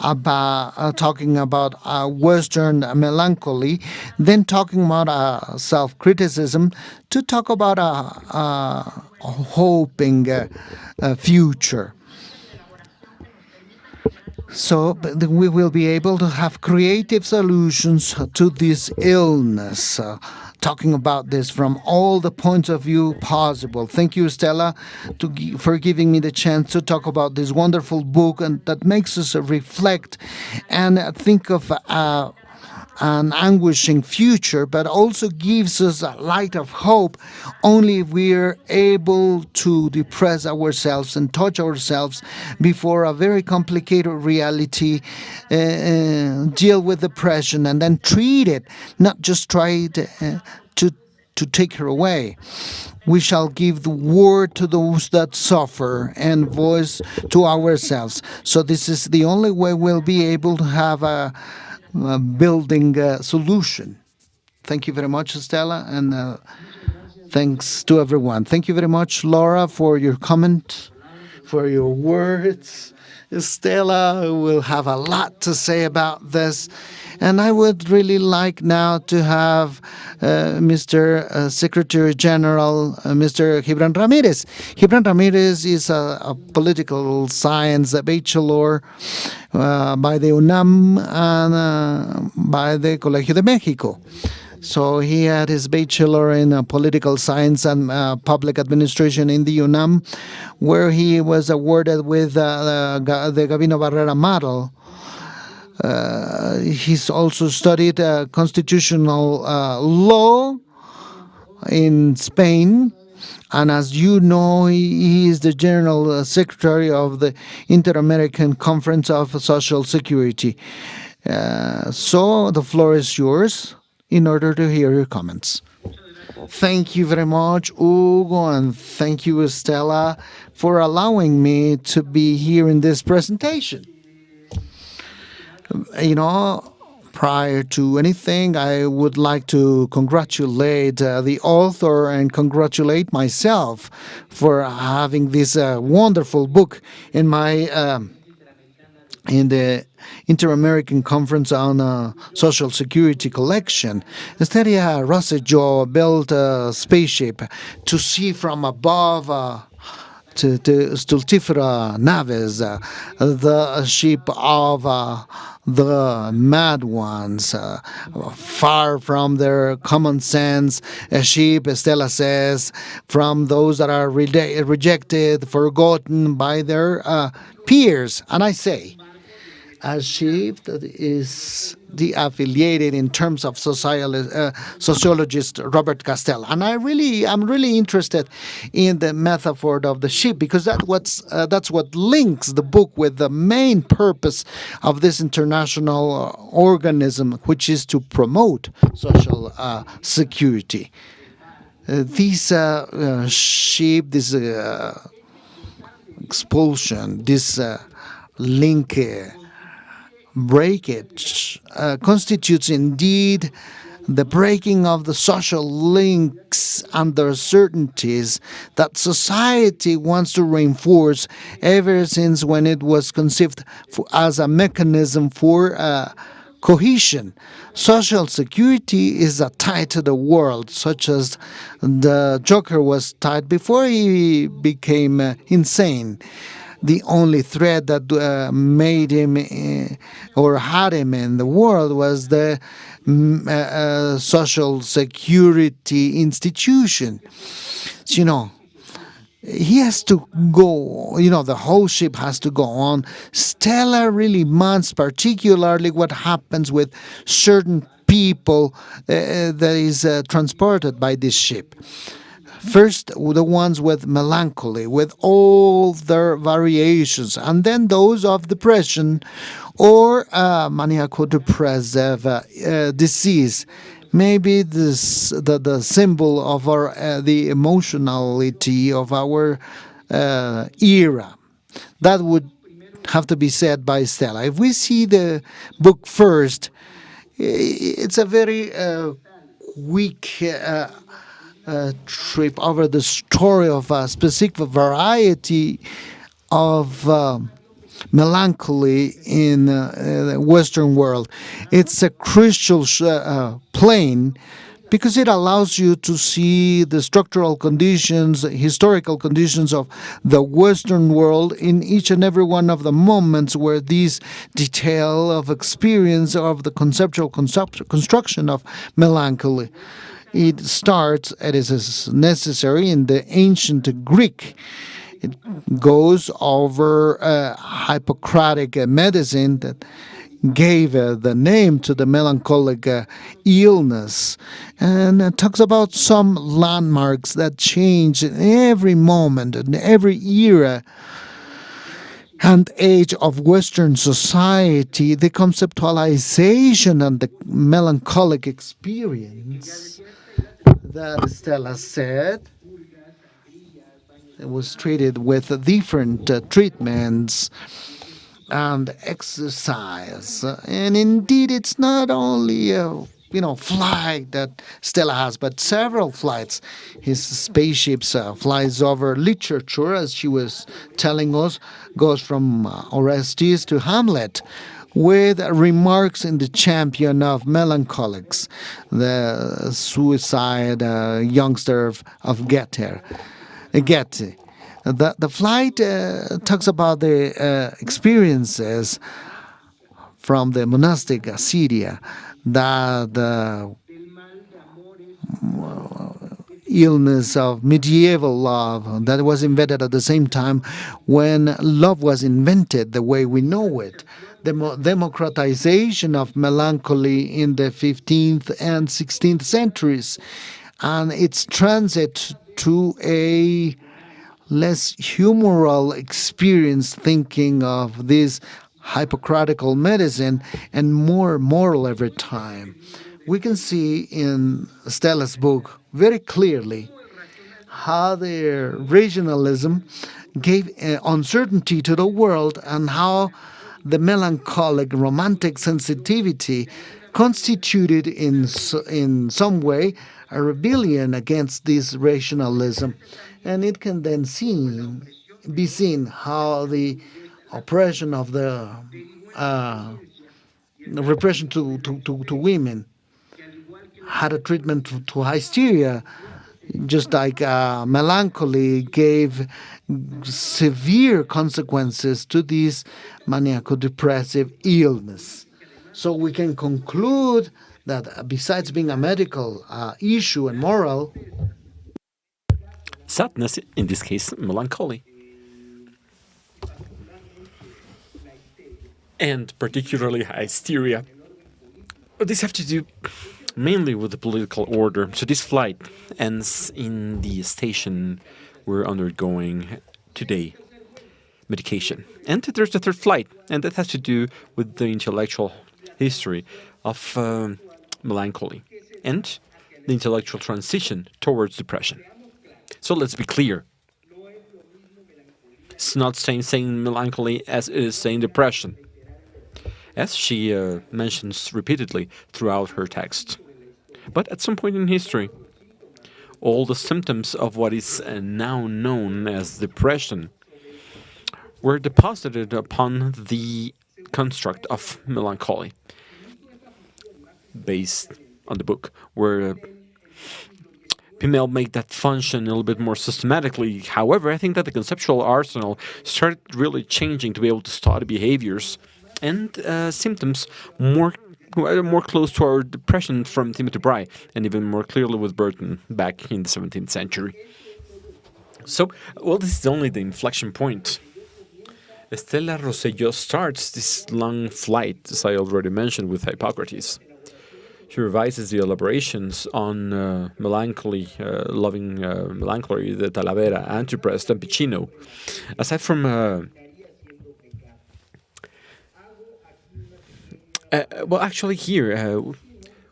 about talking about Western melancholy, then talking about self-criticism, to talk about hoping a future. So we will be able to have creative solutions to this illness. Talking about this from all the points of view possible. Thank you, Stella, for giving me the chance to talk about this wonderful book, and that makes us reflect and think of an anguishing future, but also gives us a light of hope only if we're able to depress ourselves and touch ourselves before a very complicated reality, deal with depression and then treat it, not just try to take her away. We shall give the word to those that suffer and voice to ourselves. So this is the only way we'll be able to have a building solution. Thank you very much, Stella, and thanks to everyone. Thank you very much, Laura, for your comment, for your words. Stella will have a lot to say about this. And I would really like now to have Mr. Secretary General, Mr. Gibran Ramirez. Gibran Ramirez is a political science bachelor by the UNAM and by the Colegio de México. So he had his bachelor in political science and public administration in the UNAM, where he was awarded with the Gabino Barrera Medal. He's also studied constitutional law in Spain. And as you know, he is the General Secretary of the Inter-American Conference of Social Security. So the floor is yours in order to hear your comments. Thank you very much, Hugo, and thank you, Estela, for allowing me to be here in this presentation. You know, prior to anything, I would like to congratulate the author and congratulate myself for having this wonderful book in my in the Inter-American Conference on Social Security collection. Esteria Rosselló built a spaceship to see from above to Stultifera Naves, the ship of the mad ones, far from their common sense, a ship, Estela says, from those that are rejected, forgotten by their peers. And I say, a ship that is de-affiliated in terms of sociologist Robert Castell. And I'm really interested in the metaphor of the ship, because that's what links the book with the main purpose of this international organism, which is to promote social security. This ship, this expulsion, this link breakage constitutes indeed the breaking of the social links and the certainties that society wants to reinforce ever since when it was conceived as a mechanism for cohesion. Social security is tied to the world, such as the Joker was tied before he became insane. The only thread that made him or had him in the world was the social security institution. So, he has to go, the whole ship has to go on. Stella really months, particularly what happens with certain people that is transported by this ship. First, the ones with melancholy, with all their variations, and then those of depression or maniaco-depressive disease. Maybe the symbol of the emotionality of our era. That would have to be said by Stella. If we see the book first, it's a very weak trip over the story of a specific variety of melancholy in the Western world. It's a crucial plane because it allows you to see the structural conditions, historical conditions of the Western world in each and every one of the moments where this detail of experience of the conceptual construction of melancholy. It starts, it is necessary, in the ancient Greek. It goes over Hippocratic medicine that gave the name to the melancholic illness, and talks about some landmarks that change in every moment, in every era and age of Western society. The conceptualization and the melancholic experience that Stella said, it was treated with different treatments and exercise. And indeed, it's not only a flight that Stella has, but several flights. His spaceships flies over literature, as she was telling us, goes from Orestes to Hamlet, with remarks in the champion of melancholics, the suicide youngster of Goethe. The flight talks about the experiences from the monastic Assyria, that the illness of medieval love that was invented at the same time when love was invented the way we know it. The democratization of melancholy in the 15th and 16th centuries, and its transit to a less humoral experience, thinking of this Hippocratical medicine, and more moral every time. We can see in Stella's book very clearly how their regionalism gave uncertainty to the world, and how the melancholic romantic sensitivity constituted in some way a rebellion against this rationalism. And it can then be seen how the oppression of the repression to women had a treatment to hysteria, just like melancholy gave severe consequences to this maniaco-depressive illness. So we can conclude that besides being a medical issue and moral,
sadness, in this case, melancholy, and particularly hysteria, These have to do mainly with the political order. So this flight ends in the station we're undergoing today, medication. And there's the third flight, and that has to do with the intellectual history of melancholy and the intellectual transition towards depression. So let's be clear. It's not saying melancholy as it is saying depression, as she mentions repeatedly throughout her text. But at some point in history, all the symptoms of what is now known as depression were deposited upon the construct of melancholy, based on the book, where Pimmel made that function a little bit more systematically. However, I think that the conceptual arsenal started really changing to be able to study behaviors and symptoms more close to our depression from Timothy Bry, and even more clearly with Burton back in the 17th century. So, well, this is only the inflection point. Estela Rosselló starts this long flight, as I already mentioned, with Hippocrates. She revises the elaborations on melancholy, loving melancholy, the Talavera, Antiprest, and Piccinino. Aside from well, actually, here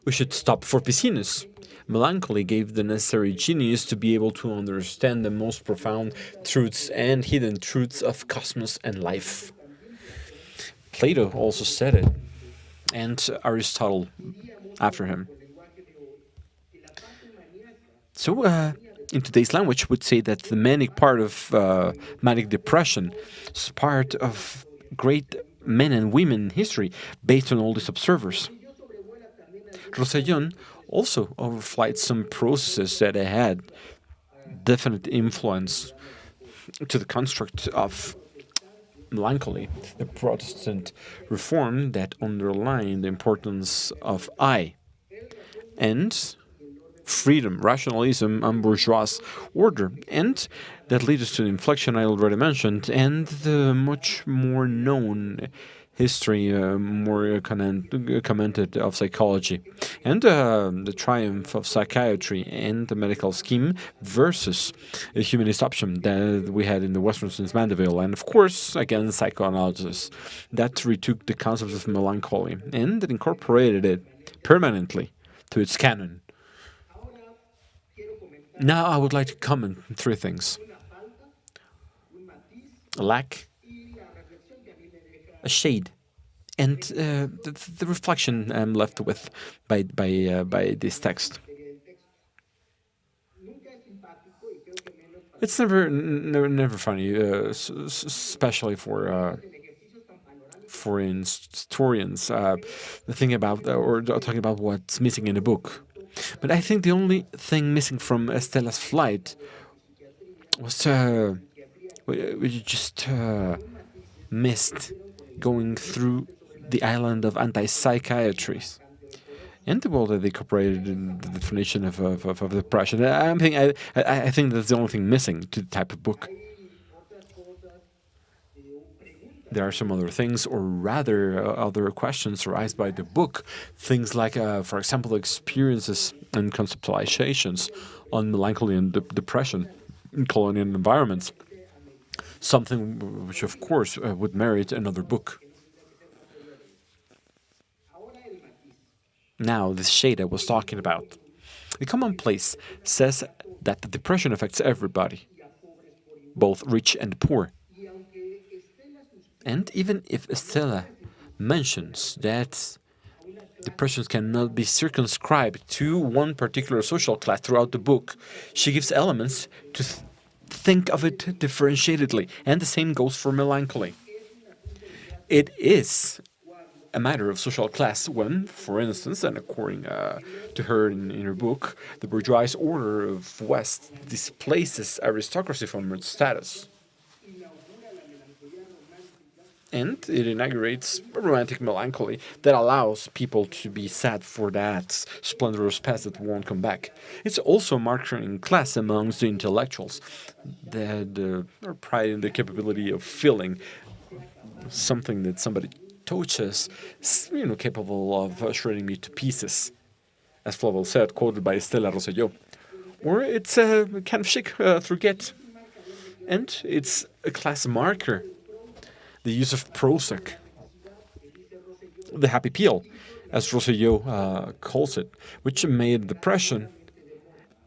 we should stop for Ficinus. Melancholy gave the necessary genius to be able to understand the most profound truths and hidden truths of cosmos and life. Plato also said it, and Aristotle after him. So, in today's language, would say that the manic part of manic depression is part of great men and women in history based on all these observers. Rosellón also overflights some processes that had definite influence to the construct of melancholy, the Protestant reform that underlined the importance of I, and freedom, rationalism, and bourgeois order, and that leads us to the inflection I already mentioned, and the much more known history, more commented of psychology, and the triumph of psychiatry and the medical scheme versus the humanist option that we had in the Western since Mandeville, and of course, again, psychoanalysis that retook the concept of melancholy and that incorporated it permanently to its canon. Now I would like to comment on three things: a lack, a shade, and the reflection I'm left with by this text. It's never funny, especially for historians, the thing about or talking about what's missing in a book. But I think the only thing missing from Estela's flight was we just missed going through the island of anti-psychiatries. And well, they incorporated in the definition of depression. I think that's the only thing missing to the type of book. There are some other things, or rather other questions raised by the book. Things like, for example, experiences and conceptualizations on melancholy and depression in colonial environments. Something which, of course, would merit another book. Now, this shade I was talking about. The commonplace says that the depression affects everybody, both rich and poor. And even if Estela mentions that depressions cannot be circumscribed to one particular social class throughout the book, she gives elements to think of it differentiatedly, and the same goes for melancholy. It is a matter of social class when, for instance, and according to her in her book, the bourgeois order of West displaces aristocracy from its status. And it inaugurates a romantic melancholy that allows people to be sad for that splendorous past that won't come back. It's also a marking class amongst the intellectuals that are pride in the capability of feeling something that somebody torches, capable of shredding me to pieces, as Flavel said, quoted by Estela Rosselló. Or it's a kind of chic Truquet, and it's a class marker. The use of Prozac, the happy pill, as Rosselló calls it, which made depression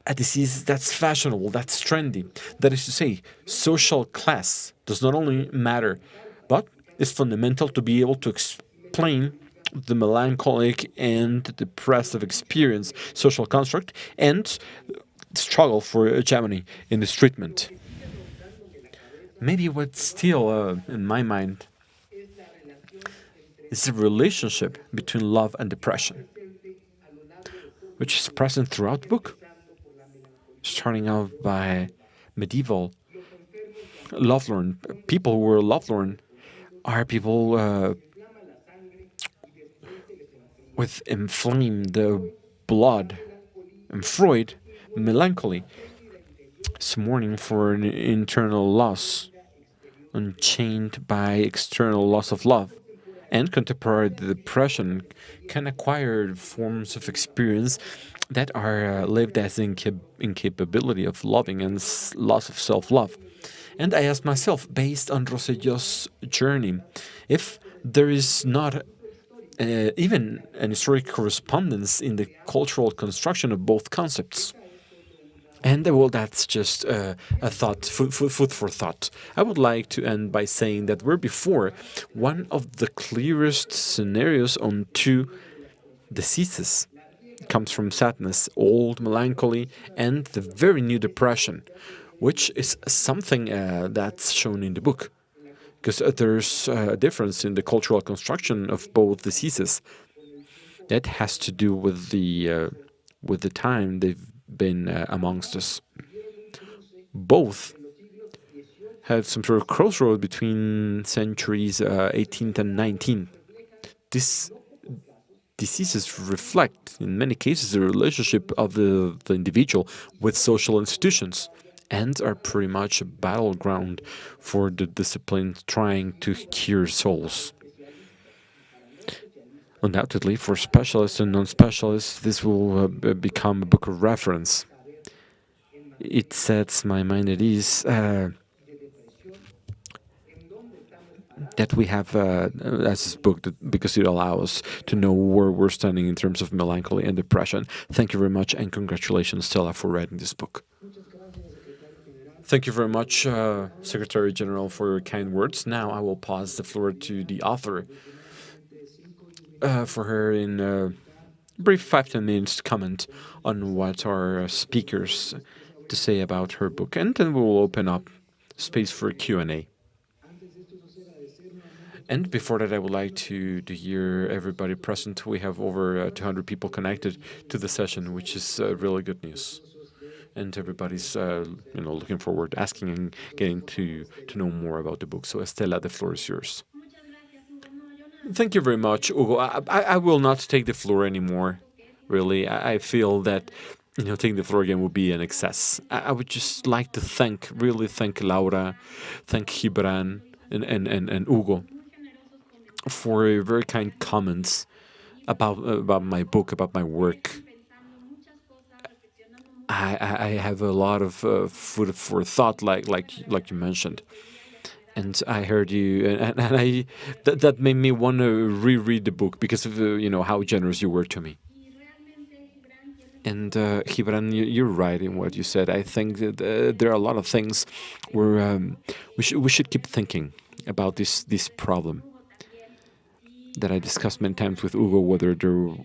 a disease that's fashionable, that's trendy. That is to say, social class does not only matter, but is fundamental to be able to explain the melancholic and depressive experience, social construct, and struggle for hegemony in this treatment. Maybe what's still in my mind is the relationship between love and depression, which is present throughout the book. Starting out by medieval lovelorn. People who were lovelorn are people with inflamed blood. And Freud, melancholy, is mourning for an internal loss, unchained by external loss of love. And contemporary depression can acquire forms of experience that are lived as incapability of loving and loss of self-love. And I asked myself, based on Rosselló's journey, if there is not even an historic correspondence in the cultural construction of both concepts. And well, that's just a thought, food for thought. I would like to end by saying that we're before one of the clearest scenarios on two diseases. It comes from sadness, old melancholy, and the very new depression, which is something that's shown in the book. Because there's a difference in the cultural construction of both diseases. That has to do with the time they've been amongst us. Both had some sort of crossroad between centuries 18th and 19th. These diseases reflect, in many cases, the relationship of the individual with social institutions and are pretty much a battleground for the discipline trying to cure souls. Undoubtedly, for specialists and non-specialists, this will become a book of reference. It sets my mind at ease that we have as this book, because it allows us to know where we're standing in terms of melancholy and depression. Thank you very much, and congratulations, Stella, for writing this book. Thank you very much, Secretary General, for your kind words. Now I will pass the floor to the author for her in a brief 5-10 minutes to comment on what our speakers to say about her book, and then we will open up space for Q&A. And before that, I would like to hear everybody present. We have over 200 people connected to the session, which is really good news. And everybody's looking forward, asking and getting to know more about the book. So Estela, the floor is yours. Thank you very much, Hugo. I will not take the floor anymore, really. I feel that taking the floor again would be an excess. I would just like to really thank Laura, thank Gibran and Hugo for very kind comments about my book, about my work. I have a lot of food for thought, like you mentioned, and I heard you, and that made me want to reread the book because of how generous you were to me. And Gibran, you're right in what you said. I think that there are a lot of things where we should keep thinking about this problem that I discussed many times with Hugo, whether there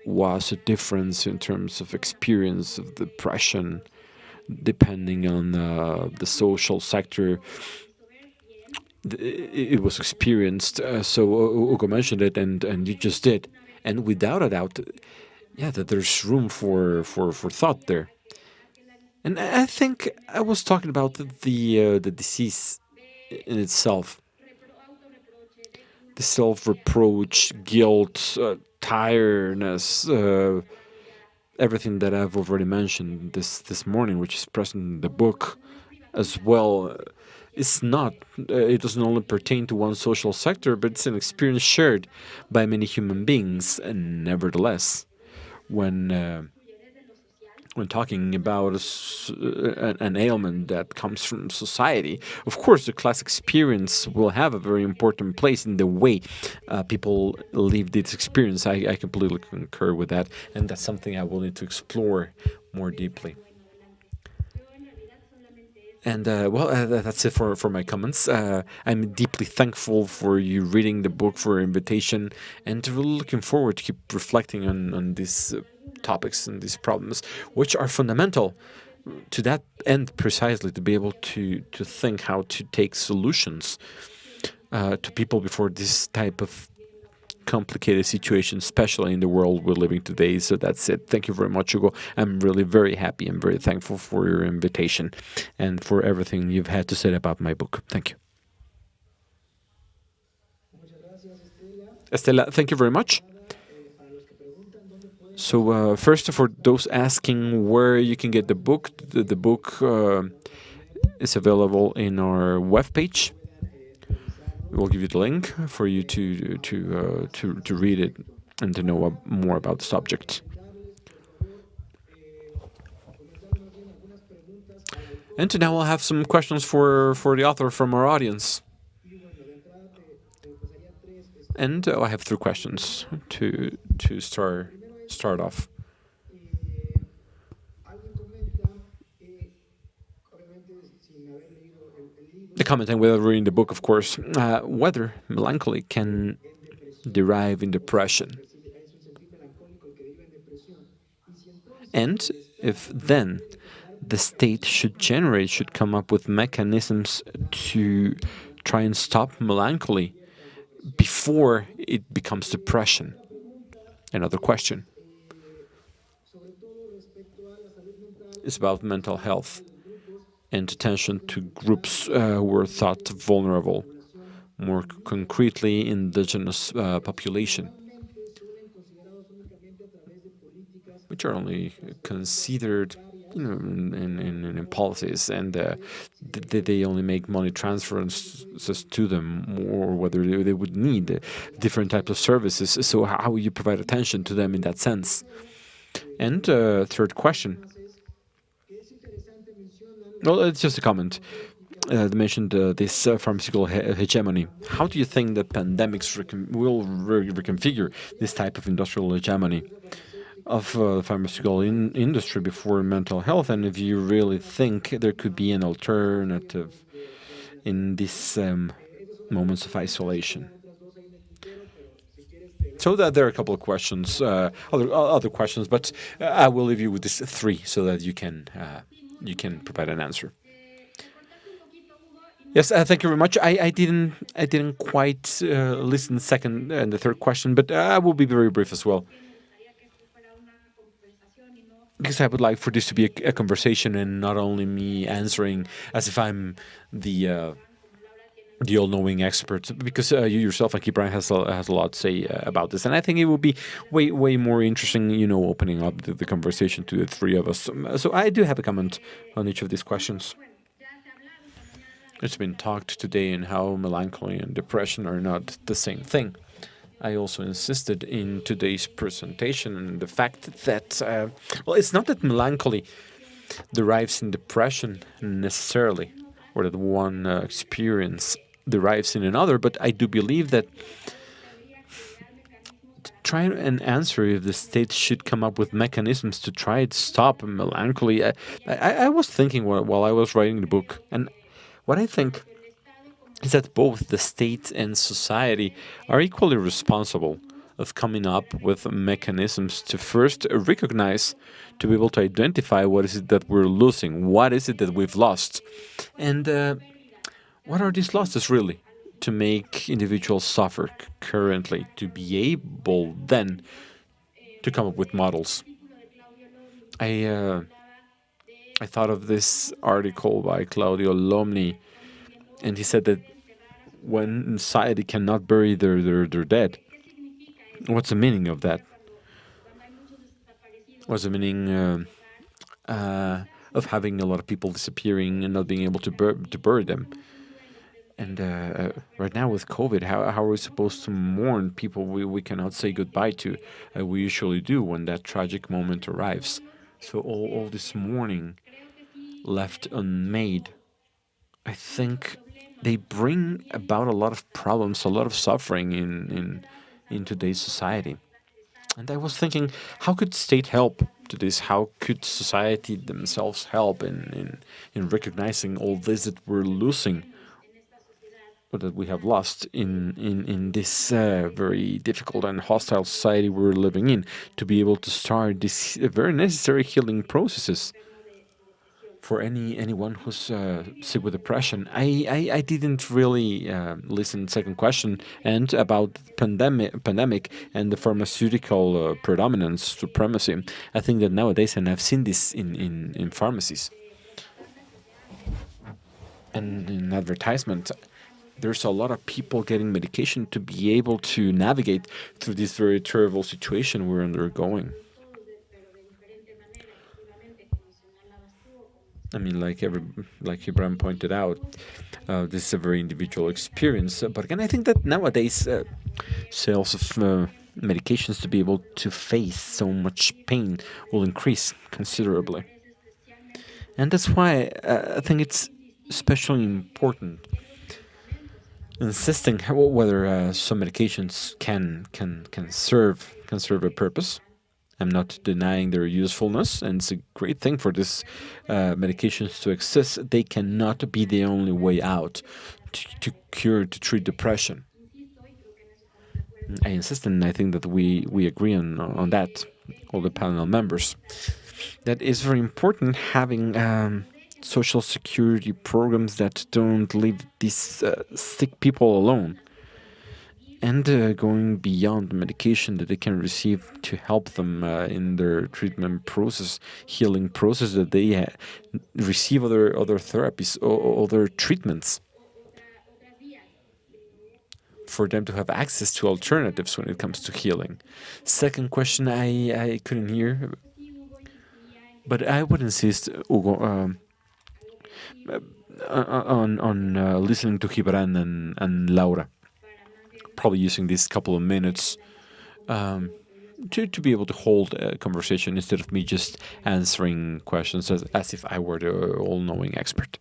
was a difference in terms of experience of depression depending on the social sector it was experienced. So Hugo mentioned it, and you just did. And without a doubt, that there's room for thought there. And I think I was talking about the disease in itself. The self-reproach, guilt, tiredness, everything that I've already mentioned this morning, which is present in the book, as well. It's not, it doesn't only pertain to one social sector, but it's an experience shared by many human beings. And nevertheless, when talking about an ailment that comes from society, of course, the class experience will have a very important place in the way people live this experience. I completely concur with that, and that's something I will need to explore more deeply. And that's it for my comments. I'm deeply thankful for you reading the book, for your invitation, and really looking forward to keep reflecting on these topics and these problems, which are fundamental to that end precisely, to be able to think how to take solutions to people before this type of complicated situation, especially in the world we're living today. So that's it. Thank you very much, Hugo. I'm really very happy and very thankful for your invitation and for everything you've had to say about my book. Thank you. Estela, thank you very much. So first, for those asking where you can get the book, the book is available in our webpage. We'll give you the link for you to read it and to know more about the subject. And now I'll have some questions for the author from our audience. And I have 3 questions to start off. The commenting without reading the book, of course, whether melancholy can derive in depression. And if then the state should come up with mechanisms to try and stop melancholy before it becomes depression. Another question is about mental health and attention to groups who are thought vulnerable, more concretely indigenous population, which are only considered in policies, and they only make money transfers to them, or whether they would need different types of services. So how will you provide attention to them in that sense? And third question. Well, it's just a comment. They mentioned this pharmaceutical hegemony. How do you think that pandemics will reconfigure this type of industrial hegemony of the pharmaceutical industry before mental health? And if you really think there could be an alternative in these moments of isolation? So that there are a couple of questions, other questions, but I will leave you with these 3 so that you can provide an answer. Yes, thank you very much. I didn't quite listen the second and the third question, but I will be very brief as well, because I would like for this to be a conversation and not only me answering as if I'm the all-knowing expert. Because you yourself, Aki Brian, has a lot to say about this, and I think it will be way more interesting, opening up the conversation to the 3 of us. So I do have a comment on each of these questions. It's been talked today in how melancholy and depression are not the same thing. I also insisted in today's presentation on the fact that, it's not that melancholy derives in depression necessarily, or that one experience derives in another, but I do believe that to try and answer if the state should come up with mechanisms to try to stop melancholy, I was thinking while I was writing the book, and what I think is that both the state and society are equally responsible of coming up with mechanisms to first recognize, to be able to identify what is it that we're losing, what is it that we've lost, and what are these losses really, to make individuals suffer currently, to be able then to come up with models. I thought of this article by Claudio Lomni, and he said that when society cannot bury their dead, what's the meaning of that? What's the meaning of having a lot of people disappearing and not being able to bury them. And right now with COVID, how are we supposed to mourn people we cannot say goodbye to? We usually do when that tragic moment arrives. So all this mourning left unmade, I think they bring about a lot of problems, a lot of suffering in today's society. And I was thinking, how could state help to this? How could society themselves help in recognizing all this that we're losing, or that we have lost in this very difficult and hostile society we're living in, to be able to start these very necessary healing processes for anyone who's sick with depression. I didn't really listen second question and about pandemic and the pharmaceutical predominance supremacy. I think that nowadays, and I've seen this in pharmacies and in advertisement, there's a lot of people getting medication to be able to navigate through this very terrible situation we're undergoing. I mean, like Ibrahim pointed out, this is a very individual experience. But again, I think that nowadays, sales of medications to be able to face so much pain will increase considerably. And that's why I think it's especially important insisting whether some medications can serve a purpose. I'm not denying their usefulness, and it's a great thing for these medications to exist. They cannot be the only way out to treat depression. I insist, and I think that we agree on that, all the panel members. That is very important, having social security programs that don't leave these sick people alone, and going beyond the medication that they can receive to help them in their treatment process, healing process, that they receive other therapies or other treatments, for them to have access to alternatives when it comes to healing. Second question, I couldn't hear, but I would insist, Hugo, on listening to Gibran and Laura, probably using these couple of minutes to be able to hold a conversation instead of me just answering questions as if I were the all-knowing expert.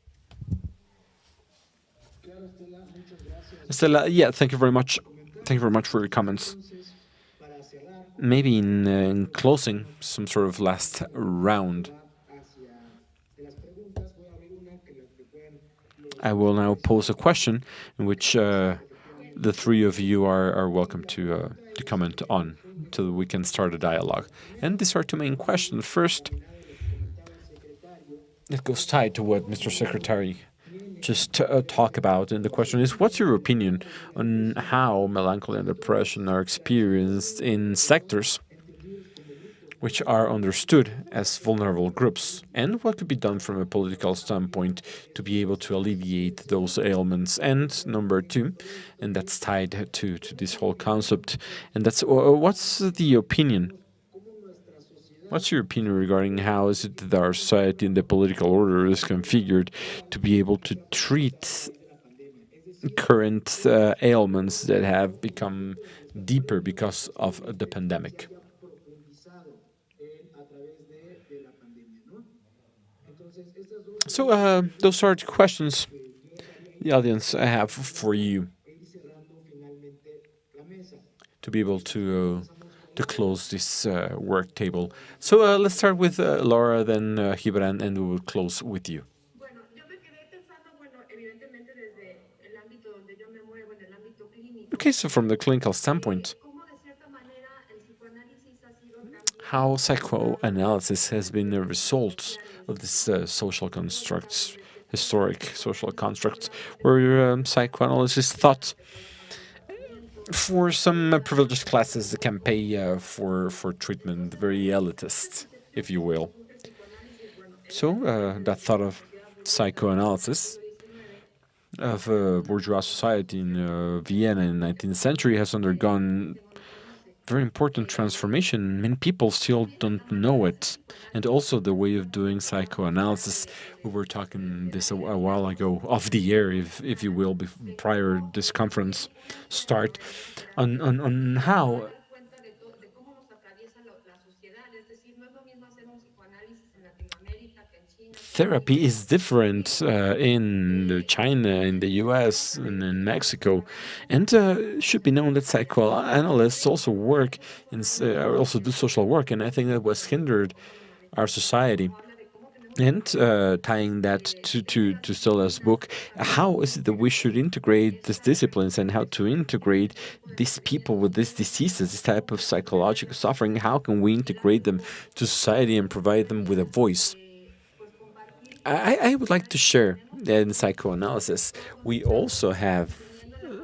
Estela, yeah, thank you very much. Thank you very much for your comments. Maybe in closing, some sort of last round, I will now pose a question in which the three of you are welcome to comment on, so that we can start a dialogue. And these are two main questions. First, it goes tied to what Mr. Secretary just talk about, and the question is, what's your opinion on how melancholy and depression are experienced in sectors which are understood as vulnerable groups, and what could be done from a political standpoint to be able to alleviate those ailments? And number two, and that's tied to this whole concept, and that's what's the opinion? What's your opinion regarding how is it that our society and the political order is configured to be able to treat current ailments that have become deeper because of the pandemic? So those are the questions the audience have for you to be able to close this work table. So let's start with Laura, then Gibran, and we will close with you. Okay, so from the clinical standpoint, how psychoanalysis has been a result of this social constructs, historic social constructs, where psychoanalysis thought for some privileged classes that can pay for treatment, very elitist, if you will. So that thought of psychoanalysis of bourgeois society in Vienna in the 19th century has undergone very important transformation. Many people still don't know it. And also the way of doing psychoanalysis. We were talking this a while ago, off the air, if you will, prior this conference start, on how therapy is different in China, in the US, and in Mexico. And should be known that psychoanalysts also work also do social work. And I think that was hindered our society. And tying that to Stella's book, how is it that we should integrate these disciplines and how to integrate these people with these diseases, this type of psychological suffering? How can we integrate them to society and provide them with a voice? I would like to share that in psychoanalysis, we also have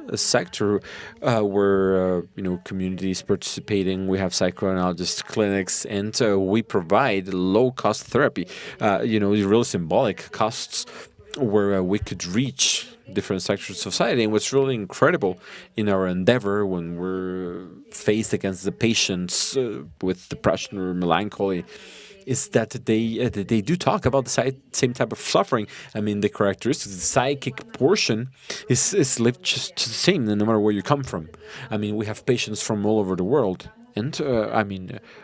a sector where communities participating. We have psychoanalyst clinics, and we provide low-cost therapy. Really symbolic costs where we could reach different sectors of society. And what's really incredible in our endeavor when we're faced against the patients with depression or melancholy is that they do talk about the same type of suffering. I mean, the characteristics, the psychic portion is lived just the same, no matter where you come from. I mean, we have patients from all over the world, and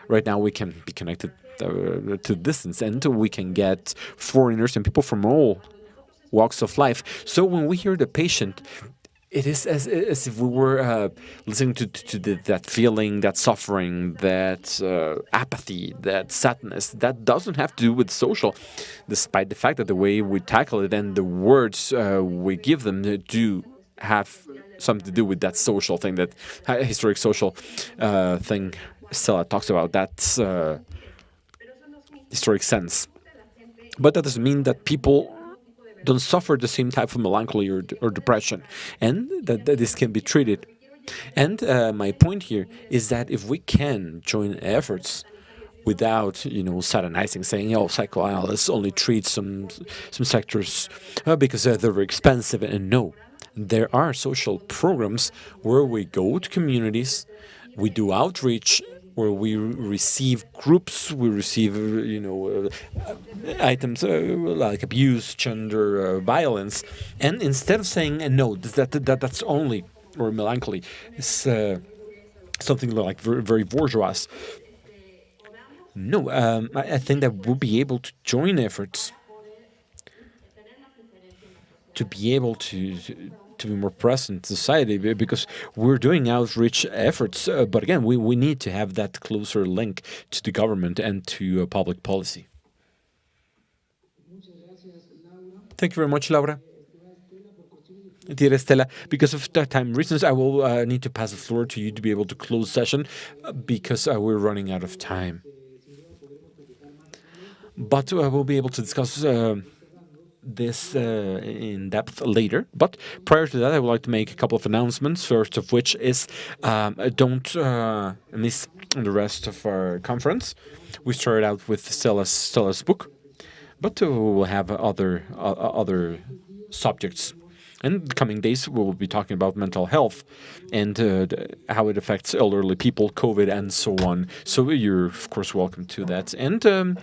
right now we can be connected to distance, and we can get foreigners and people from all walks of life. So when we hear the patient, it is as if we were listening to that feeling, that suffering, that apathy, that sadness. That doesn't have to do with social, despite the fact that the way we tackle it and the words we give them do have something to do with that social thing, that historic social thing Stella talks about, that historic sense. But that doesn't mean that people don't suffer the same type of melancholy or depression, and that this can be treated. And my point here is that if we can join efforts without, satanizing, saying, "Oh, psychoanalysts only treat some sectors because they're very expensive," and no, there are social programs where we go to communities, we do outreach, where we receive groups, we receive, items like abuse, gender, violence, and instead of saying no, that's only or melancholy, it's something like very, very bourgeois. No, I think that we'll be able to join efforts to be able to be more present in society because we're doing outreach efforts. But again, we need to have that closer link to the government and to public policy. Thank you very much, Laura. Dear Estela, because of time reasons, I will need to pass the floor to you to be able to close session because we're running out of time. But we'll be able to discuss this in depth later. But prior to that, I would like to make a couple of announcements. First of which is don't miss the rest of our conference. We started out with Stella's book, but we'll have other subjects. In the coming days, we will be talking about mental health and how it affects elderly people, COVID, and so on. So you're, of course, welcome to that. And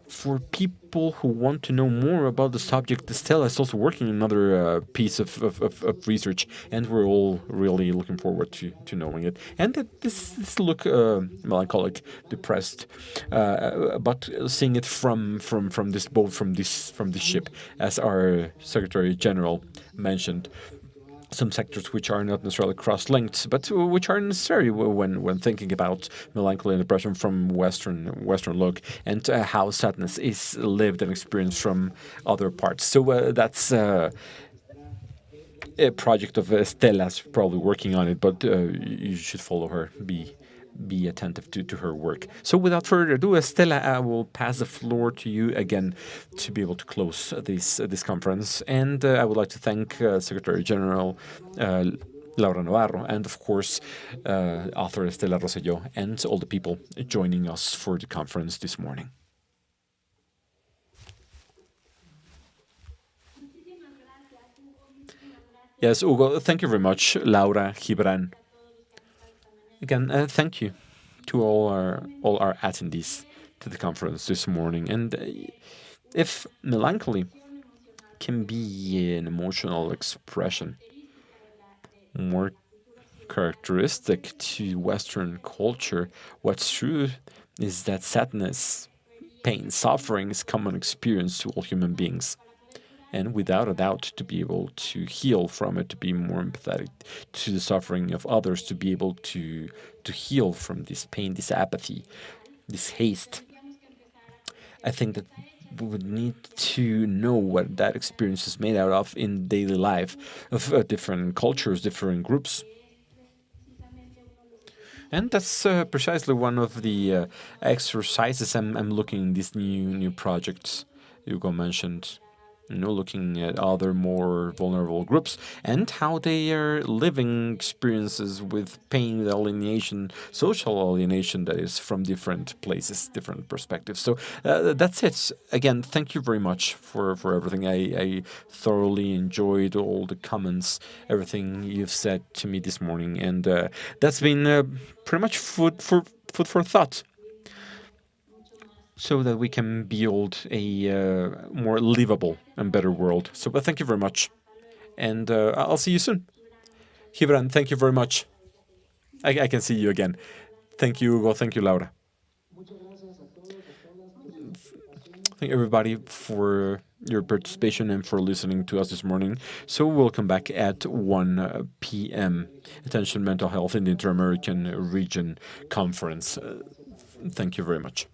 for people who want to know more about the subject, Stella is also working on another piece of research, and we're all really looking forward to knowing it. And that this look melancholic, depressed, but seeing it from this boat, from this ship, as our Secretary General mentioned. Some sectors which are not necessarily cross-linked, but which are necessary when thinking about melancholy and depression from Western look, and how sadness is lived and experienced from other parts. So that's a project of Stella's, probably working on it, but you should follow her. Be attentive to her work. So without further ado, Stella, I will pass the floor to you again to be able to close this conference. And I would like to thank Secretary General Laura Navarro and, of course, author Estela Rosselló and all the people joining us for the conference this morning. Yes, Hugo, thank you very much, Laura Gibran. Again, thank you to all our attendees to the conference this morning. And if melancholy can be an emotional expression more characteristic to Western culture, what's true is that sadness, pain, suffering is common experience to all human beings. And without a doubt, to be able to heal from it, to be more empathetic to the suffering of others, to be able to heal from this pain, this apathy, this haste, I think that we would need to know what that experience is made out of in daily life of different cultures, different groups. And that's precisely one of the exercises I'm looking in these new projects Hugo mentioned. Looking at other more vulnerable groups and how they are living experiences with pain, alienation, social alienation that is from different places, different perspectives. So that's it. Again, thank you very much for everything. I thoroughly enjoyed all the comments, everything you've said to me this morning, and that's been pretty much food for thought, so that we can build a more livable and better world. So thank you very much. And I'll see you soon. Gibran, thank you very much. I can see you again. Thank you, Hugo. Thank you, Laura. Thank everybody for your participation and for listening to us this morning. So we'll come back at 1 p.m. Attention Mental Health in the Inter-American Region Conference. Thank you very much.